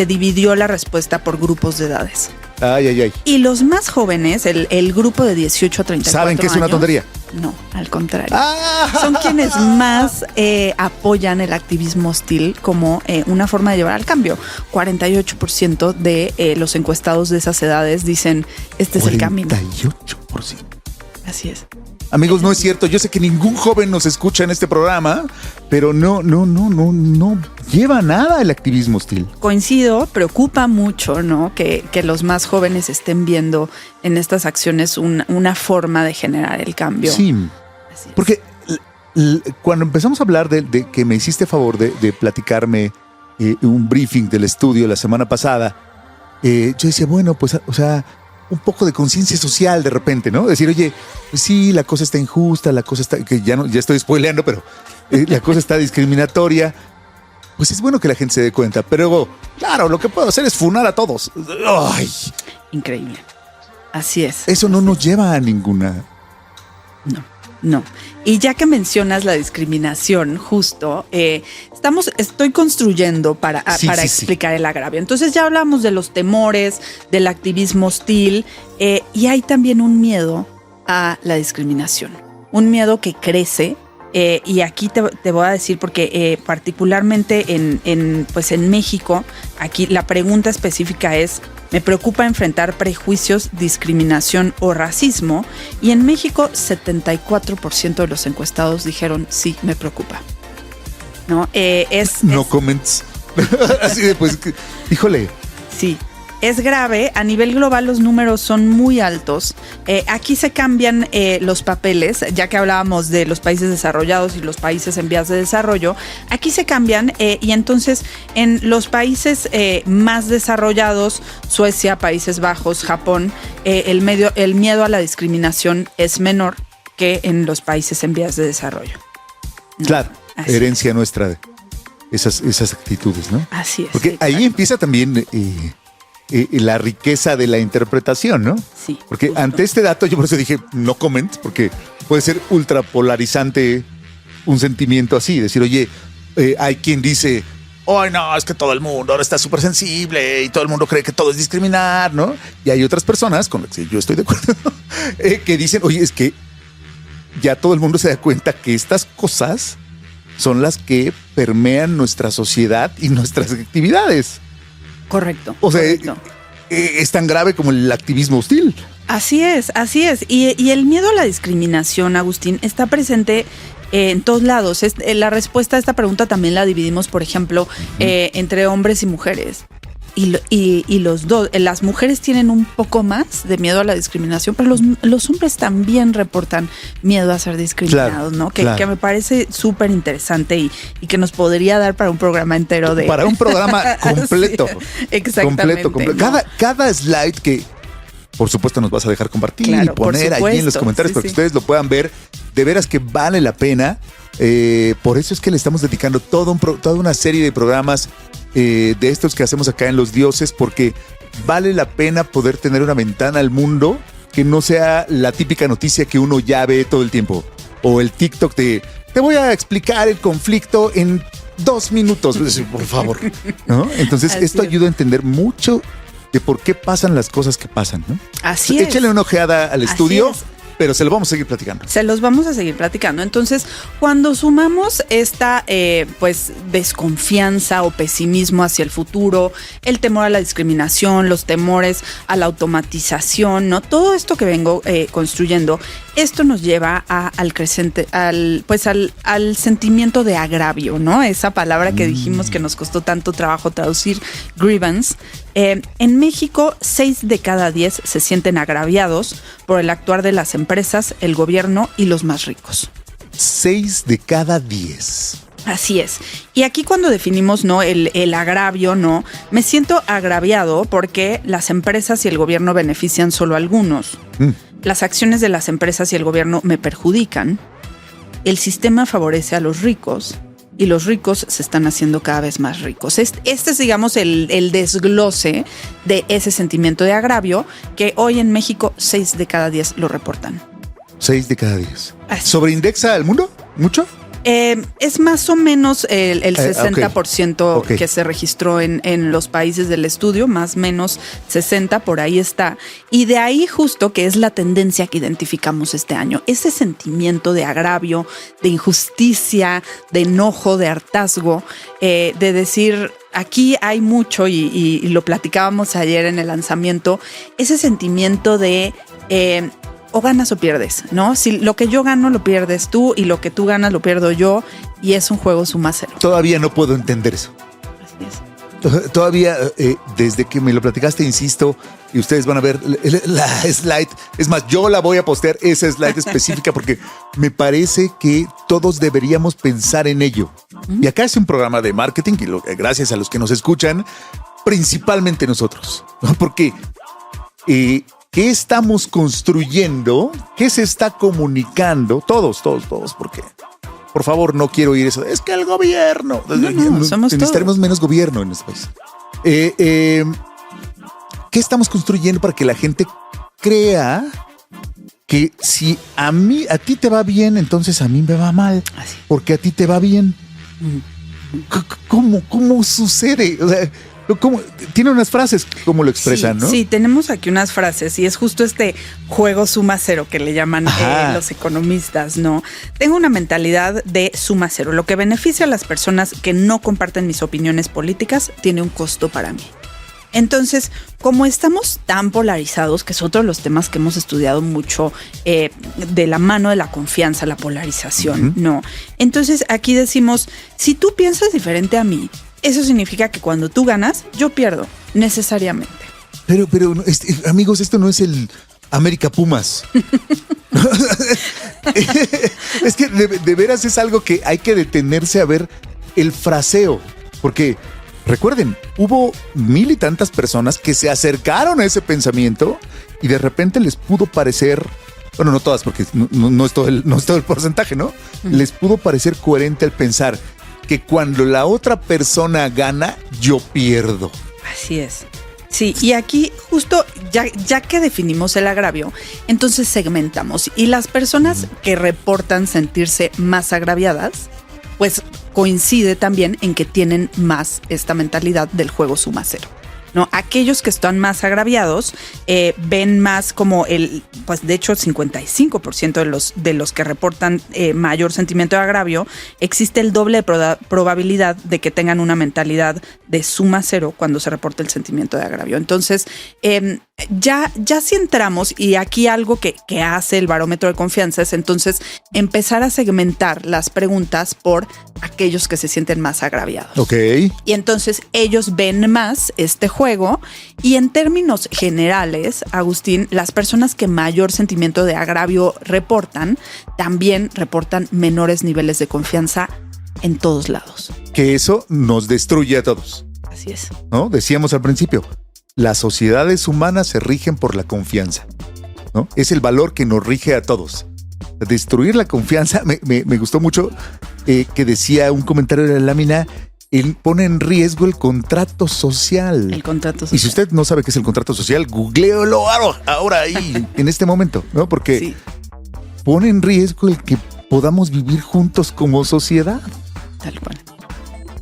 dividió la respuesta por grupos de edades. Ay. Y los más jóvenes, el grupo de 18 a 34 ¿saben que es una tontería? No, al contrario. Son quienes más apoyan el activismo hostil como una forma de llevar al cambio. 48% de los encuestados de esas edades dicen, este es el camino. 48%. Así es. Amigos, no es cierto. Yo sé que ningún joven nos escucha en este programa, pero no lleva nada el activismo hostil. Coincido, preocupa mucho, ¿no? Que los más jóvenes estén viendo en estas acciones una forma de generar el cambio. Sí, porque cuando empezamos a hablar de que me hiciste favor de platicarme un briefing del estudio la semana pasada, yo decía, bueno, pues, o sea, un poco de conciencia social de repente, ¿no? Decir, oye, pues sí, la cosa está injusta, la cosa está, que ya estoy spoileando, pero la cosa está discriminatoria. Pues es bueno que la gente se dé cuenta, pero claro, lo que puedo hacer es funar a todos. ¡Ay! Increíble. Así es. Eso no nos lleva a ninguna. No. Y ya que mencionas la discriminación, justo, estoy construyendo para explicar el agravio. Entonces ya hablamos de los temores, del activismo hostil, y hay también un miedo a la discriminación. Un miedo que crece. Y aquí te voy a decir porque particularmente en México, aquí la pregunta específica es, me preocupa enfrentar prejuicios, discriminación o racismo, y en México 74% de los encuestados dijeron sí, me preocupa. No, no comments. Así de pues, híjole. Sí. Es grave, a nivel global los números son muy altos. Aquí se cambian los papeles, ya que hablábamos de los países desarrollados y los países en vías de desarrollo. Aquí se cambian y entonces en los países más desarrollados, Suecia, Países Bajos, Japón, el miedo a la discriminación es menor que en los países en vías de desarrollo. Claro, herencia nuestra de esas actitudes, ¿no? Así es. Porque exacto. Ahí empieza también la riqueza de la interpretación, ¿no? Sí. Porque justo. Ante este dato, yo por eso dije no comment, porque puede ser ultra polarizante un sentimiento así, decir, oye, hay quien dice, ay, no, es que todo el mundo ahora está súper sensible y todo el mundo cree que todo es discriminar, ¿no? Y hay otras personas con las que yo estoy de acuerdo que dicen, oye, es que ya todo el mundo se da cuenta que estas cosas son las que permean nuestra sociedad y nuestras actividades. Correcto. O sea, correcto. Es tan grave como el activismo hostil. Así es. Y el miedo a la discriminación, Agustín, está presente en todos lados. La respuesta a esta pregunta también la dividimos, por ejemplo, entre hombres y mujeres. Y los dos, las mujeres tienen un poco más de miedo a la discriminación, pero los hombres también reportan miedo a ser discriminados, claro, ¿no? Que me parece súper interesante y que nos podría dar para un programa entero de... Para un programa completo. Sí, exactamente. Completo. ¿No? Cada slide que, por supuesto, nos vas a dejar compartir y poner allí en los comentarios para que ustedes lo puedan ver. De veras que vale la pena. Por eso es que le estamos dedicando toda una serie de programas de estos que hacemos acá en Los Dioses, porque vale la pena poder tener una ventana al mundo que no sea la típica noticia que uno ya ve todo el tiempo. O el TikTok de, te voy a explicar el conflicto en 2 minutos, por favor, ¿no? Entonces, Así esto es. ayuda a entender mucho de por qué pasan las cosas que pasan, ¿no? Así es. Échale una ojeada al Así estudio, es. pero se lo vamos a seguir platicando. Se los vamos a seguir platicando. Entonces, cuando sumamos esta pues desconfianza o pesimismo hacia el futuro, el temor a la discriminación, los temores a la automatización, ¿no? Todo esto que vengo construyendo, esto nos lleva al creciente, al sentimiento de agravio, ¿no? Esa palabra que dijimos que nos costó tanto trabajo traducir, grievance. En México, 6 de cada 10 se sienten agraviados por el actuar de las empresas, el gobierno y los más ricos. 6 de cada 10. Así es. Y aquí cuando definimos, ¿no?, el agravio, ¿no? Me siento agraviado porque las empresas y el gobierno benefician solo a algunos. Las acciones de las empresas y el gobierno me perjudican. El sistema favorece a los ricos y los ricos se están haciendo cada vez más ricos. Este es, digamos, el desglose de ese sentimiento de agravio que hoy en México 6 de cada 10 lo reportan. 6 de cada 10. Así. ¿Sobreindexa al mundo? ¿Mucho? Es más o menos el 60% ok. que se registró en los países del estudio, más o menos 60, por ahí está. Y de ahí justo que es la tendencia que identificamos este año. Ese sentimiento de agravio, de injusticia, de enojo, de hartazgo, de decir, aquí hay mucho y lo platicábamos ayer en el lanzamiento, ese sentimiento de... o ganas o pierdes, ¿no? Si lo que yo gano lo pierdes tú y lo que tú ganas lo pierdo yo y es un juego suma cero. Todavía no puedo entender eso. Así es. Todavía, desde que me lo platicaste, insisto, y ustedes van a ver la slide. Es más, yo la voy a postear, esa slide específica, porque me parece que todos deberíamos pensar en ello. Y acá es un programa de marketing, y gracias a los que nos escuchan, principalmente nosotros, ¿no? Porque... ¿qué estamos construyendo? ¿Qué se está comunicando? Todos, porque, por favor, no quiero oír eso. Es que el gobierno. No, somos necesitaremos todos. menos gobierno en este país. ¿Qué estamos construyendo para que la gente crea que si a ti te va bien, entonces a mí me va mal? Así. Porque a ti te va bien. ¿Cómo sucede? O sea, tiene unas frases, ¿cómo lo expresan, Sí, no? sí, tenemos aquí unas frases y es justo este juego suma cero que le llaman los economistas, ¿no? Tengo una mentalidad de suma cero. Lo que beneficia a las personas que no comparten mis opiniones políticas tiene un costo para mí. Entonces, como estamos tan polarizados, que es otro de los temas que hemos estudiado mucho, de la mano de la confianza, la polarización, ¿no? Entonces, aquí decimos, si tú piensas diferente a mí, eso significa que cuando tú ganas, yo pierdo, necesariamente. Pero amigos, esto no es el América Pumas. Es que de veras es algo que hay que detenerse a ver el fraseo. Porque, recuerden, hubo 1000 y tantas personas que se acercaron a ese pensamiento y de repente les pudo parecer... Bueno, no todas, porque no es todo el porcentaje, ¿no? Les pudo parecer coherente el pensar que cuando la otra persona gana, yo pierdo. Así es. Sí, y aquí justo ya que definimos el agravio, entonces segmentamos. Y las personas que reportan sentirse más agraviadas, pues coincide también en que tienen más esta mentalidad del juego suma cero. ¿No? Aquellos que están más agraviados ven más como pues de hecho 55% de los que reportan mayor sentimiento de agravio, existe el doble de probabilidad de que tengan una mentalidad de suma cero cuando se reporta el sentimiento de agravio. Entonces, ya si entramos, y aquí algo que hace el barómetro de confianza es entonces empezar a segmentar las preguntas por aquellos que se sienten más agraviados. Ok. Y entonces ellos ven más este juego y en términos generales, Agustín, las personas que mayor sentimiento de agravio reportan, también reportan menores niveles de confianza en todos lados. Que eso nos destruye a todos, Así es. ¿no? Decíamos al principio, las sociedades humanas se rigen por la confianza, ¿no? Es el valor que nos rige a todos. Destruir la confianza, me gustó mucho que decía un comentario de la lámina él pone en riesgo el contrato social. El contrato social. Y si usted no sabe qué es el contrato social, googleelo ahora ahí, en este momento, ¿no? Porque Sí. pone en riesgo el que podamos vivir juntos como sociedad. Tal cual.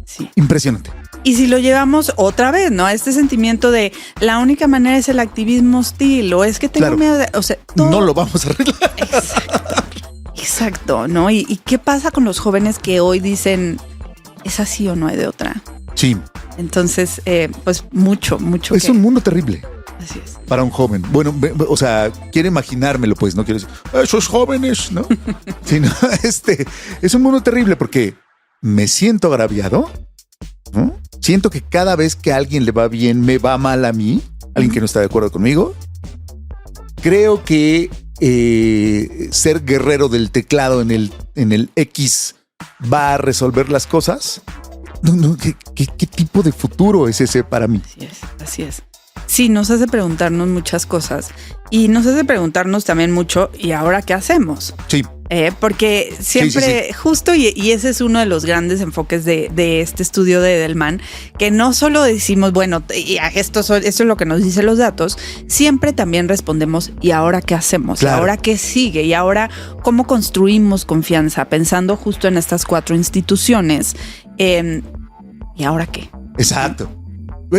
Sí. Impresionante. Y si lo llevamos otra vez, ¿no? A este sentimiento de la única manera es el activismo hostil o es que tengo Claro. miedo de... O sea, todo... No lo vamos a arreglar. Exacto, ¿no? ¿Y qué pasa con los jóvenes que hoy dicen es así o no hay de otra? Sí, Entonces, pues mucho es un mundo terrible Así es. para un joven. Bueno, o sea, quiero imaginármelo, pues, no quiero decir, esos jóvenes, ¿no? Sino, es un mundo terrible porque me siento agraviado, ¿no? Siento que cada vez que a alguien le va bien, me va mal a mí, alguien que no está de acuerdo conmigo. Creo que ser guerrero del teclado en el X va a resolver las cosas. No, ¿qué tipo de futuro es ese para mí? Así es. Sí, nos hace preguntarnos muchas cosas y nos hace preguntarnos también mucho, ¿y ahora qué hacemos? Sí. Porque siempre, Sí. justo, y ese es uno de los grandes enfoques de este estudio de Edelman, que no solo decimos, bueno, esto es lo que nos dicen los datos, siempre también respondemos, ¿y ahora qué hacemos? Claro. ¿Y ahora qué sigue? ¿Y ahora cómo construimos confianza? Pensando justo en estas 4 instituciones. ¿Y ahora qué? Exacto.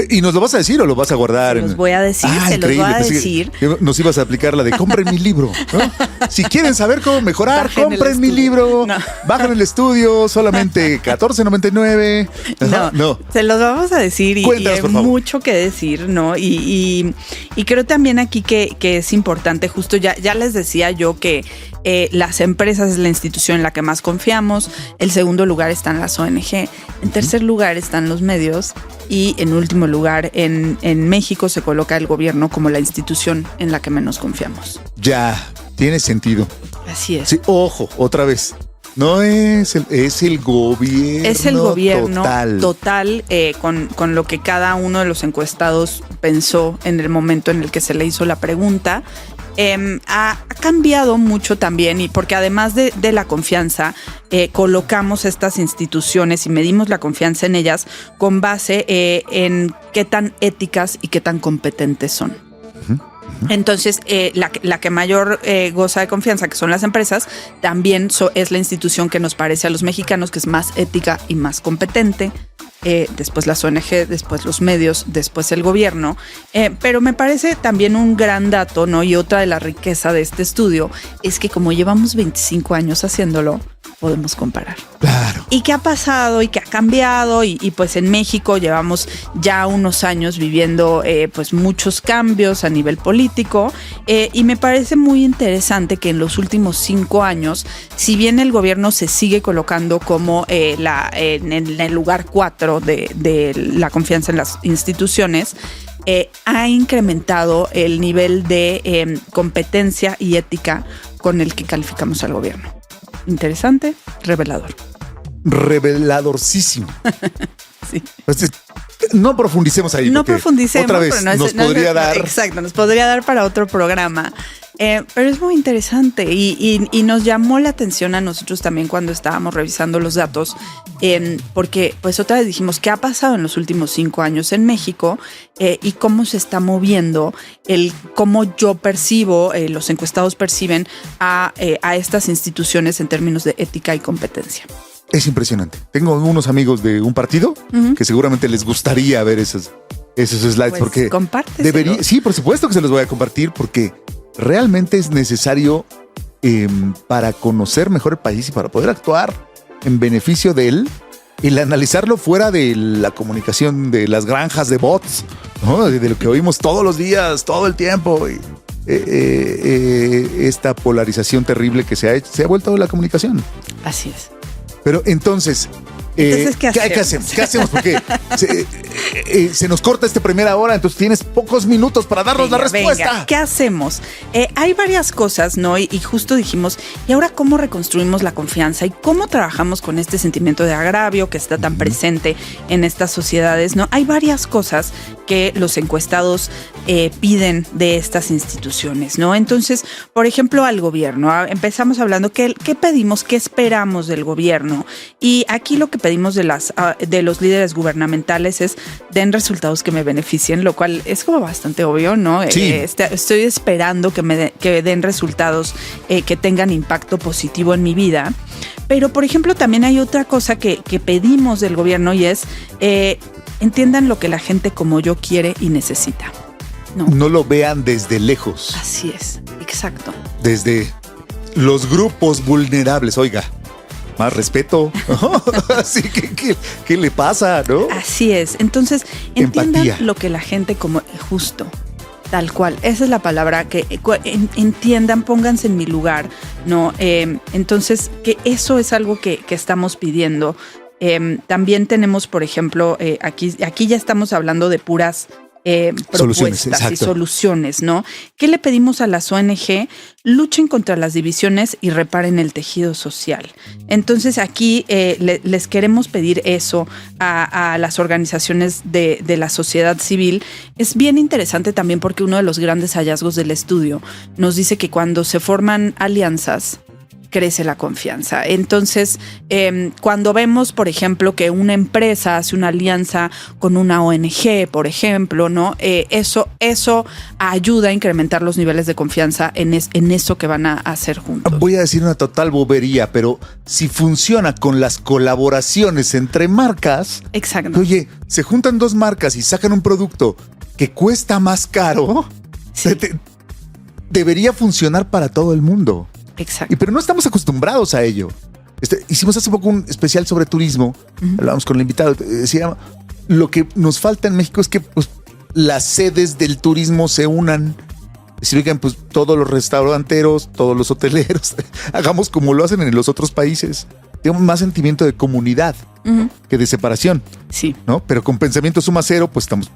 ¿Y nos lo vas a decir o lo vas a guardar? Se los voy a decir, se los voy a Pensé decir. que nos ibas a aplicar la de compren mi libro, ¿no? Si quieren saber cómo mejorar, Bajen el compren mi estudio. libro. No. Bajan el estudio, solamente $14.99. Ajá, no. Se los vamos a decir y Cuéntanos, hay por favor. mucho que decir, ¿no? Y creo también aquí que es importante, justo ya les decía yo que las empresas es la institución en la que más confiamos. En segundo lugar están las ONG. En tercer lugar están los medios. Y en último lugar, en México se coloca el gobierno como la institución en la que menos confiamos. Ya, tiene sentido. Así es. Sí, ojo, otra vez. No es el gobierno. Es el gobierno total. con lo que cada uno de los encuestados pensó en el momento en el que se le hizo la pregunta. Ha cambiado mucho también, y porque además de la confianza, colocamos estas instituciones y medimos la confianza en ellas con base en qué tan éticas y qué tan competentes son. Entonces, la que mayor goza de confianza, que son las empresas, también es la institución que nos parece a los mexicanos que es más ética y más competente. Después las ONG, después los medios, después el gobierno. Pero me parece también un gran dato, ¿no? Y otra de la riqueza de este estudio es que como llevamos 25 años haciéndolo, podemos comparar. Claro. ¿Y qué ha pasado y qué ha cambiado? Y pues en México llevamos ya unos años viviendo pues muchos cambios a nivel político, y me parece muy interesante que en los últimos 5 años, si bien el gobierno se sigue colocando como en el lugar 4 de la confianza en las instituciones, ha incrementado el nivel de competencia y ética con el que calificamos al gobierno. Interesante, revelador. Reveladorcísimo. Sí. Entonces, no profundicemos ahí. No porque profundicemos. Otra vez, pero nos podría dar. Exacto, nos podría dar para otro programa. Pero es muy interesante y nos llamó la atención a nosotros también cuando estábamos revisando los datos, porque pues otra vez dijimos qué ha pasado en los últimos 5 años en México, y cómo se está moviendo, cómo yo percibo, los encuestados perciben a estas instituciones en términos de ética y competencia. Es impresionante. Tengo unos amigos de un partido que seguramente les gustaría ver esos slides, Pues, porque compárteselos. sí, por supuesto que se los voy a compartir, porque realmente es necesario para conocer mejor el país y para poder actuar en beneficio de él, el analizarlo fuera de la comunicación de las granjas de bots, ¿no? De lo que oímos todos los días, todo el tiempo. Y, esta polarización terrible que se ha vuelto la comunicación. Así es. Pero entonces, ¿qué hacemos? ¿Qué hacemos? Porque se nos corta esta primera hora, entonces tienes pocos minutos para darnos la respuesta. Venga, ¿qué hacemos? Hay varias cosas, ¿no? Y justo dijimos, ¿y ahora cómo reconstruimos la confianza? ¿Y cómo trabajamos con este sentimiento de agravio que está tan presente en estas sociedades, ¿no? Hay varias cosas que los encuestados piden de estas instituciones, ¿no? Entonces, por ejemplo, al gobierno. Empezamos hablando qué pedimos, qué esperamos del gobierno. Y aquí lo que pedimos de los líderes gubernamentales es den resultados que me beneficien, lo cual es como bastante obvio, ¿no? Sí. Estoy esperando que den resultados que tengan impacto positivo en mi vida. Pero, por ejemplo, también hay otra cosa que pedimos del gobierno y es entiendan lo que la gente como yo quiere y necesita. No lo vean desde lejos. Así es, exacto. Desde los grupos vulnerables. Oiga, más respeto. Así que, ¿qué le pasa, no? Así es. Entonces, entiendan empatía. lo que la gente como justo. Tal cual, esa es la palabra, que entiendan, pónganse en mi lugar, ¿no? Entonces, que eso es algo que estamos pidiendo. También tenemos, por ejemplo, aquí ya estamos hablando de puras propuestas y soluciones, ¿no? ¿Qué le pedimos a las ONG? Luchen contra las divisiones y reparen el tejido social. Entonces aquí les queremos pedir eso a las organizaciones de la sociedad civil. Es bien interesante también porque uno de los grandes hallazgos del estudio nos dice que cuando se forman alianzas, crece la confianza. Entonces, cuando vemos, por ejemplo, que una empresa hace una alianza con una ONG, por ejemplo, ¿no? Eso ayuda a incrementar los niveles de confianza en eso que van a hacer juntos. Voy a decir una total bobería, pero si funciona con las colaboraciones entre marcas, exacto. Oye, se juntan dos marcas y sacan un producto que cuesta más caro, sí. Debería funcionar para todo el mundo. Exacto. Pero no estamos acostumbrados a ello. Hicimos hace poco un especial sobre turismo. Hablábamos con el invitado. Decía, lo que nos falta en México es que pues, las sedes del turismo se unan. Significan pues todos los restauranteros, todos los hoteleros. Hagamos como lo hacen en los otros países. Tenemos más sentimiento de comunidad que de separación. Sí. ¿No? Pero con pensamiento suma cero, pues estamos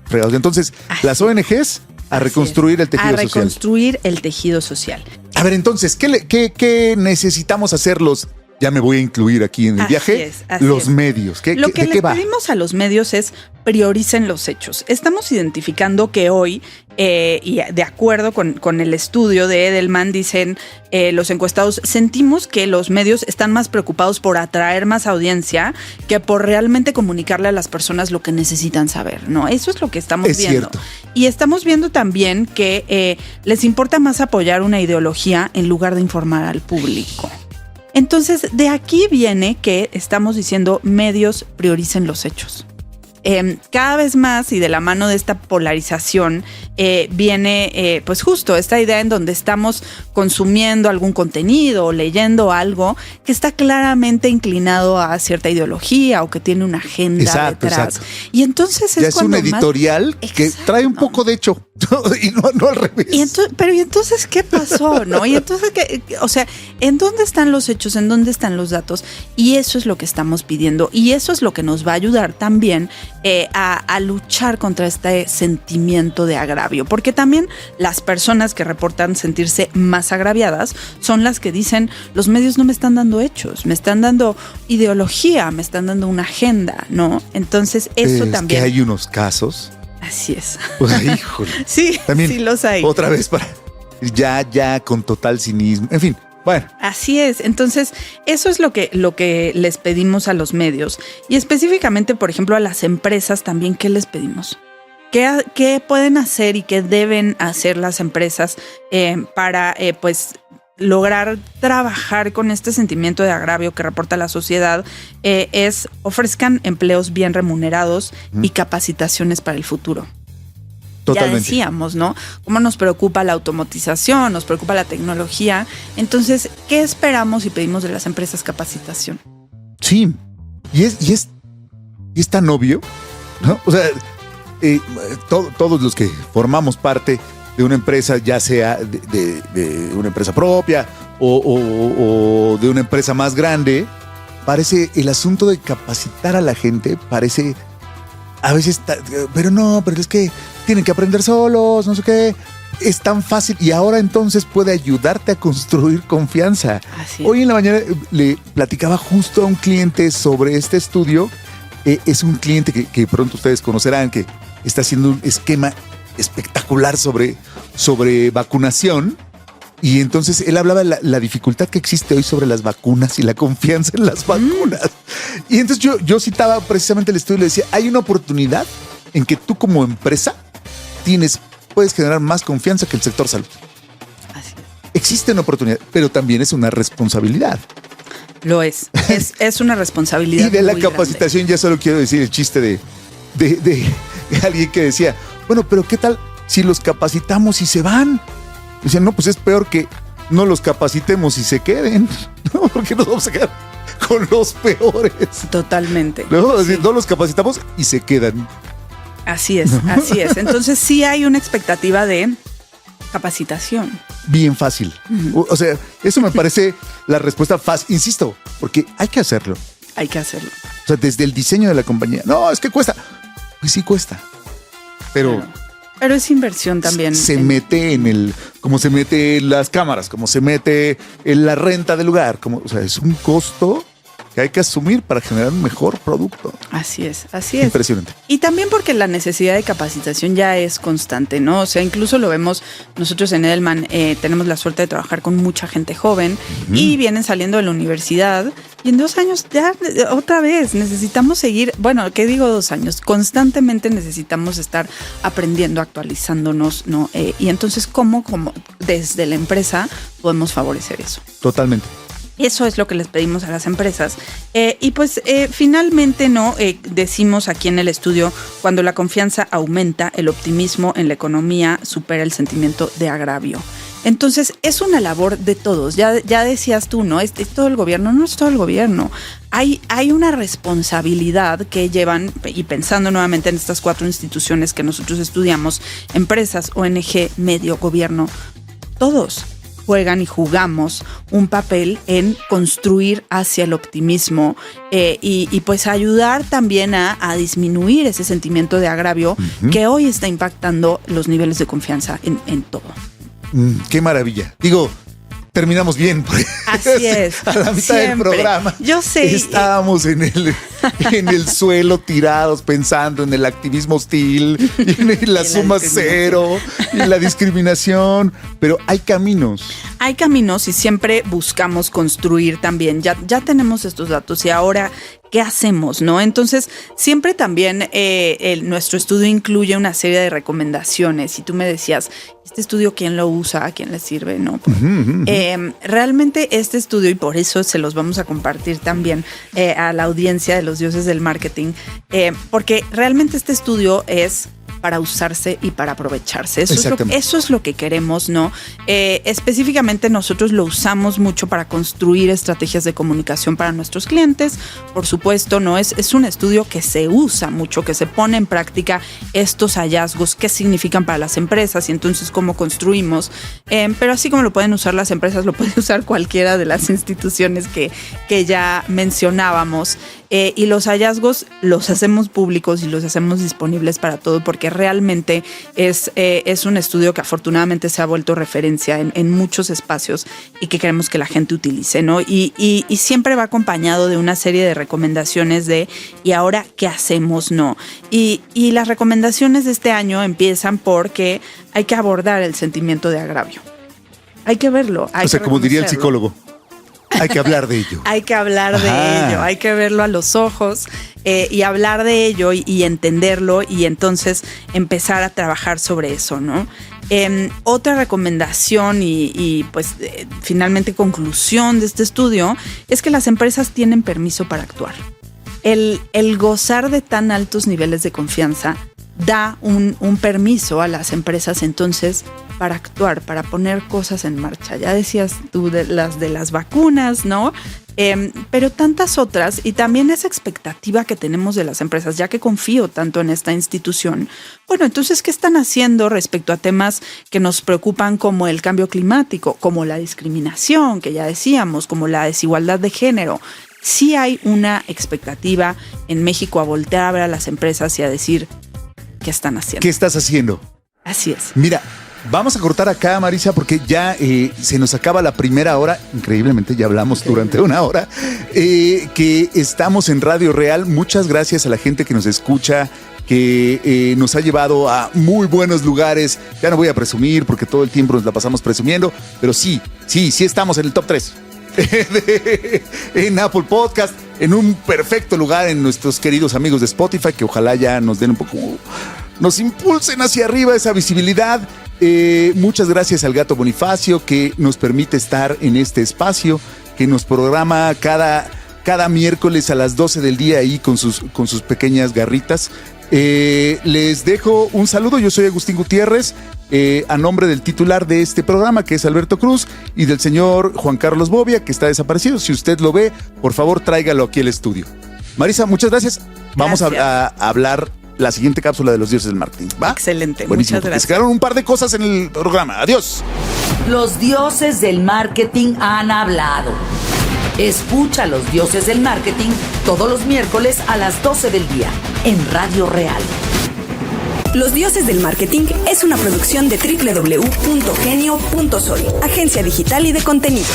fregados. Entonces, las ONGs a reconstruir el tejido social. A reconstruir el tejido social. A ver, entonces, ¿qué necesitamos hacerlos? Ya me voy a incluir aquí en el viaje. Los medios. Lo que les pedimos a los medios es prioricen los hechos. Estamos identificando que hoy, y de acuerdo con el estudio de Edelman, dicen los encuestados, sentimos que los medios están más preocupados por atraer más audiencia que por realmente comunicarle a las personas lo que necesitan saber, ¿no? Eso es lo que estamos viendo. Cierto. Y estamos viendo también que les importa más apoyar una ideología en lugar de informar al público. Entonces, de aquí viene que estamos diciendo medios prioricen los hechos. Cada vez más y de la mano de esta polarización viene pues justo esta idea en donde estamos consumiendo algún contenido o leyendo algo que está claramente inclinado a cierta ideología o que tiene una agenda detrás. Exacto. Y entonces es un editorial que trae un poco de hecho y no al revés. ¿Y entonces qué pasó? ¿No? Y entonces, ¿en dónde están los hechos? ¿En dónde están los datos? Y eso es lo que estamos pidiendo y eso es lo que nos va a ayudar también a luchar contra este sentimiento de agravio, porque también las personas que reportan sentirse más agraviadas son las que dicen los medios no me están dando hechos, me están dando ideología, me están dando una agenda, ¿no? Entonces eso también. Que hay unos casos. Así es. Pues, híjole. Sí, también sí los hay. Otra vez para ya con total cinismo, en fin. Bueno. Así es. Entonces, eso es lo que les pedimos a los medios. Y específicamente, por ejemplo, a las empresas también, ¿qué les pedimos? ¿Qué pueden hacer y qué deben hacer las empresas para, pues, lograr trabajar con este sentimiento de agravio que reporta la sociedad? Ofrezcan empleos bien remunerados y capacitaciones para el futuro. Totalmente. Ya decíamos, ¿no? Cómo nos preocupa la automatización, nos preocupa la tecnología. Entonces, ¿qué esperamos y pedimos de las empresas? Capacitación. Sí. Y es tan obvio, ¿no? O sea, todos los que formamos parte de una empresa, ya sea de una empresa propia o de una empresa más grande, parece el asunto de capacitar a la gente, parece a veces, pero es que tienen que aprender solos, no sé qué. Es tan fácil y ahora entonces puede ayudarte a construir confianza. Así es. Hoy en la mañana le platicaba justo a un cliente sobre este estudio. Es un cliente que pronto ustedes conocerán, que está haciendo un esquema espectacular sobre vacunación. Y entonces él hablaba de la dificultad que existe hoy sobre las vacunas y la confianza en las vacunas. Y entonces yo citaba precisamente el estudio y le decía, hay una oportunidad en que tú como empresa puedes generar más confianza que el sector salud. Así es. Existe una oportunidad, pero también es una responsabilidad. Lo es. Es una responsabilidad. Y de la muy capacitación grande. ya solo quiero decir el chiste de alguien que decía, bueno, pero ¿qué tal si los capacitamos y se van? Dicen, no, pues es peor que no los capacitemos y se queden, ¿no? Porque nos vamos a quedar con los peores. Totalmente. No, Sí. no los capacitamos y se quedan. Así es, así es. Entonces sí hay una expectativa de capacitación. Bien fácil. O sea, eso me parece la respuesta fácil. Insisto, porque hay que hacerlo. Hay que hacerlo. O sea, desde el diseño de la compañía. No, es que cuesta. Pues sí cuesta. Pero... Claro. Pero es inversión también. Se mete como se mete en las cámaras, como se mete en la renta del lugar, o sea, es un costo que hay que asumir para generar un mejor producto. Así es, así es. Impresionante. Y también porque la necesidad de capacitación ya es constante, ¿no? O sea, incluso lo vemos nosotros en Edelman, tenemos la suerte de trabajar con mucha gente joven y vienen saliendo de la universidad y en 2 años ya otra vez necesitamos seguir, bueno, ¿qué digo 2 años? Constantemente necesitamos estar aprendiendo, actualizándonos, ¿no? Y entonces, ¿cómo desde la empresa podemos favorecer eso? Totalmente. Eso es lo que les pedimos a las empresas. Y pues finalmente decimos aquí en el estudio, cuando la confianza aumenta, el optimismo en la economía supera el sentimiento de agravio. Entonces es una labor de todos. Ya decías tú, ¿no? ¿Es todo el gobierno? No es todo el gobierno. Hay una responsabilidad que llevan, y pensando nuevamente en estas 4 instituciones que nosotros estudiamos, empresas, ONG, medio, gobierno, todos juegan y jugamos un papel en construir hacia el optimismo y pues ayudar también a disminuir ese sentimiento de agravio que hoy está impactando los niveles de confianza en todo. Qué maravilla. Digo, terminamos bien. Así es. A la mitad del programa. Yo sé. Estábamos en el suelo tirados pensando en el activismo hostil, en la suma cero, en la discriminación. Pero hay caminos. Hay caminos y siempre buscamos construir también. Ya tenemos estos datos y ahora, ¿qué hacemos, no? Entonces, siempre también nuestro estudio incluye una serie de recomendaciones. Y tú me decías, ¿este estudio quién lo usa? ¿A quién le sirve? No. Realmente este estudio, y por eso se los vamos a compartir también a la audiencia de los dioses del marketing, porque realmente este estudio es para usarse y para aprovecharse. Eso es lo que queremos, ¿no? Específicamente nosotros lo usamos mucho para construir estrategias de comunicación para nuestros clientes. Por supuesto, ¿no? Es un estudio que se usa mucho, que se pone en práctica estos hallazgos, qué significan para las empresas y entonces cómo construimos. Pero así como lo pueden usar las empresas, lo puede usar cualquiera de las instituciones que ya mencionábamos. Y los hallazgos los hacemos públicos y los hacemos disponibles para todo porque realmente es un estudio que afortunadamente se ha vuelto referencia en muchos espacios y que queremos que la gente utilice, ¿no? Y siempre va acompañado de una serie de recomendaciones ¿y ahora qué hacemos, no? Y las recomendaciones de este año empiezan porque hay que abordar el sentimiento de agravio. Hay que verlo. O sea, como diría el psicólogo. Hay que hablar de ello. Hay que hablar de ello, hay que verlo a los ojos y hablar de ello y entenderlo y entonces empezar a trabajar sobre eso, ¿no? Otra recomendación y pues finalmente conclusión de este estudio es que las empresas tienen permiso para actuar. El gozar de tan altos niveles de confianza da un permiso a las empresas entonces para actuar, para poner cosas en marcha. Ya decías tú de las vacunas, ¿no? Pero tantas otras y también esa expectativa que tenemos de las empresas, ya que confío tanto en esta institución. Bueno, entonces, ¿qué están haciendo respecto a temas que nos preocupan como el cambio climático, como la discriminación, que ya decíamos, como la desigualdad de género? Sí hay una expectativa en México a voltear a ver a las empresas y a decir, ¿qué están haciendo? ¿Qué estás haciendo? Así es. Mira, vamos a cortar acá, Marisa, porque ya se nos acaba la primera hora. Increíblemente, ya hablamos durante una hora. Que estamos en Radio Real. Muchas gracias a la gente que nos escucha, que nos ha llevado a muy buenos lugares. Ya no voy a presumir porque todo el tiempo nos la pasamos presumiendo, pero sí estamos en el top 3 en Apple Podcast, en un perfecto lugar en nuestros queridos amigos de Spotify, que ojalá ya nos den un poco, nos impulsen hacia arriba esa visibilidad. Muchas gracias al Gato Bonifacio, que nos permite estar en este espacio, que nos programa cada miércoles a las 12 del día ahí con sus pequeñas garritas. Les dejo un saludo. Yo soy Agustín Gutiérrez, a nombre del titular de este programa, que es Alberto Cruz, y del señor Juan Carlos Bobia, que está desaparecido. Si usted lo ve, por favor, tráigalo aquí al estudio. Marisa, muchas gracias. Vamos a hablar la siguiente cápsula de los dioses del marketing, ¿va? Excelente, buenísimo, muchas gracias. Se quedaron un par de cosas en el programa. Adiós. Los dioses del marketing han hablado. Escucha a los dioses del marketing todos los miércoles a las 12 del día en Radio Real. Los dioses del marketing es una producción de www.genio.sol, agencia digital y de contenidos.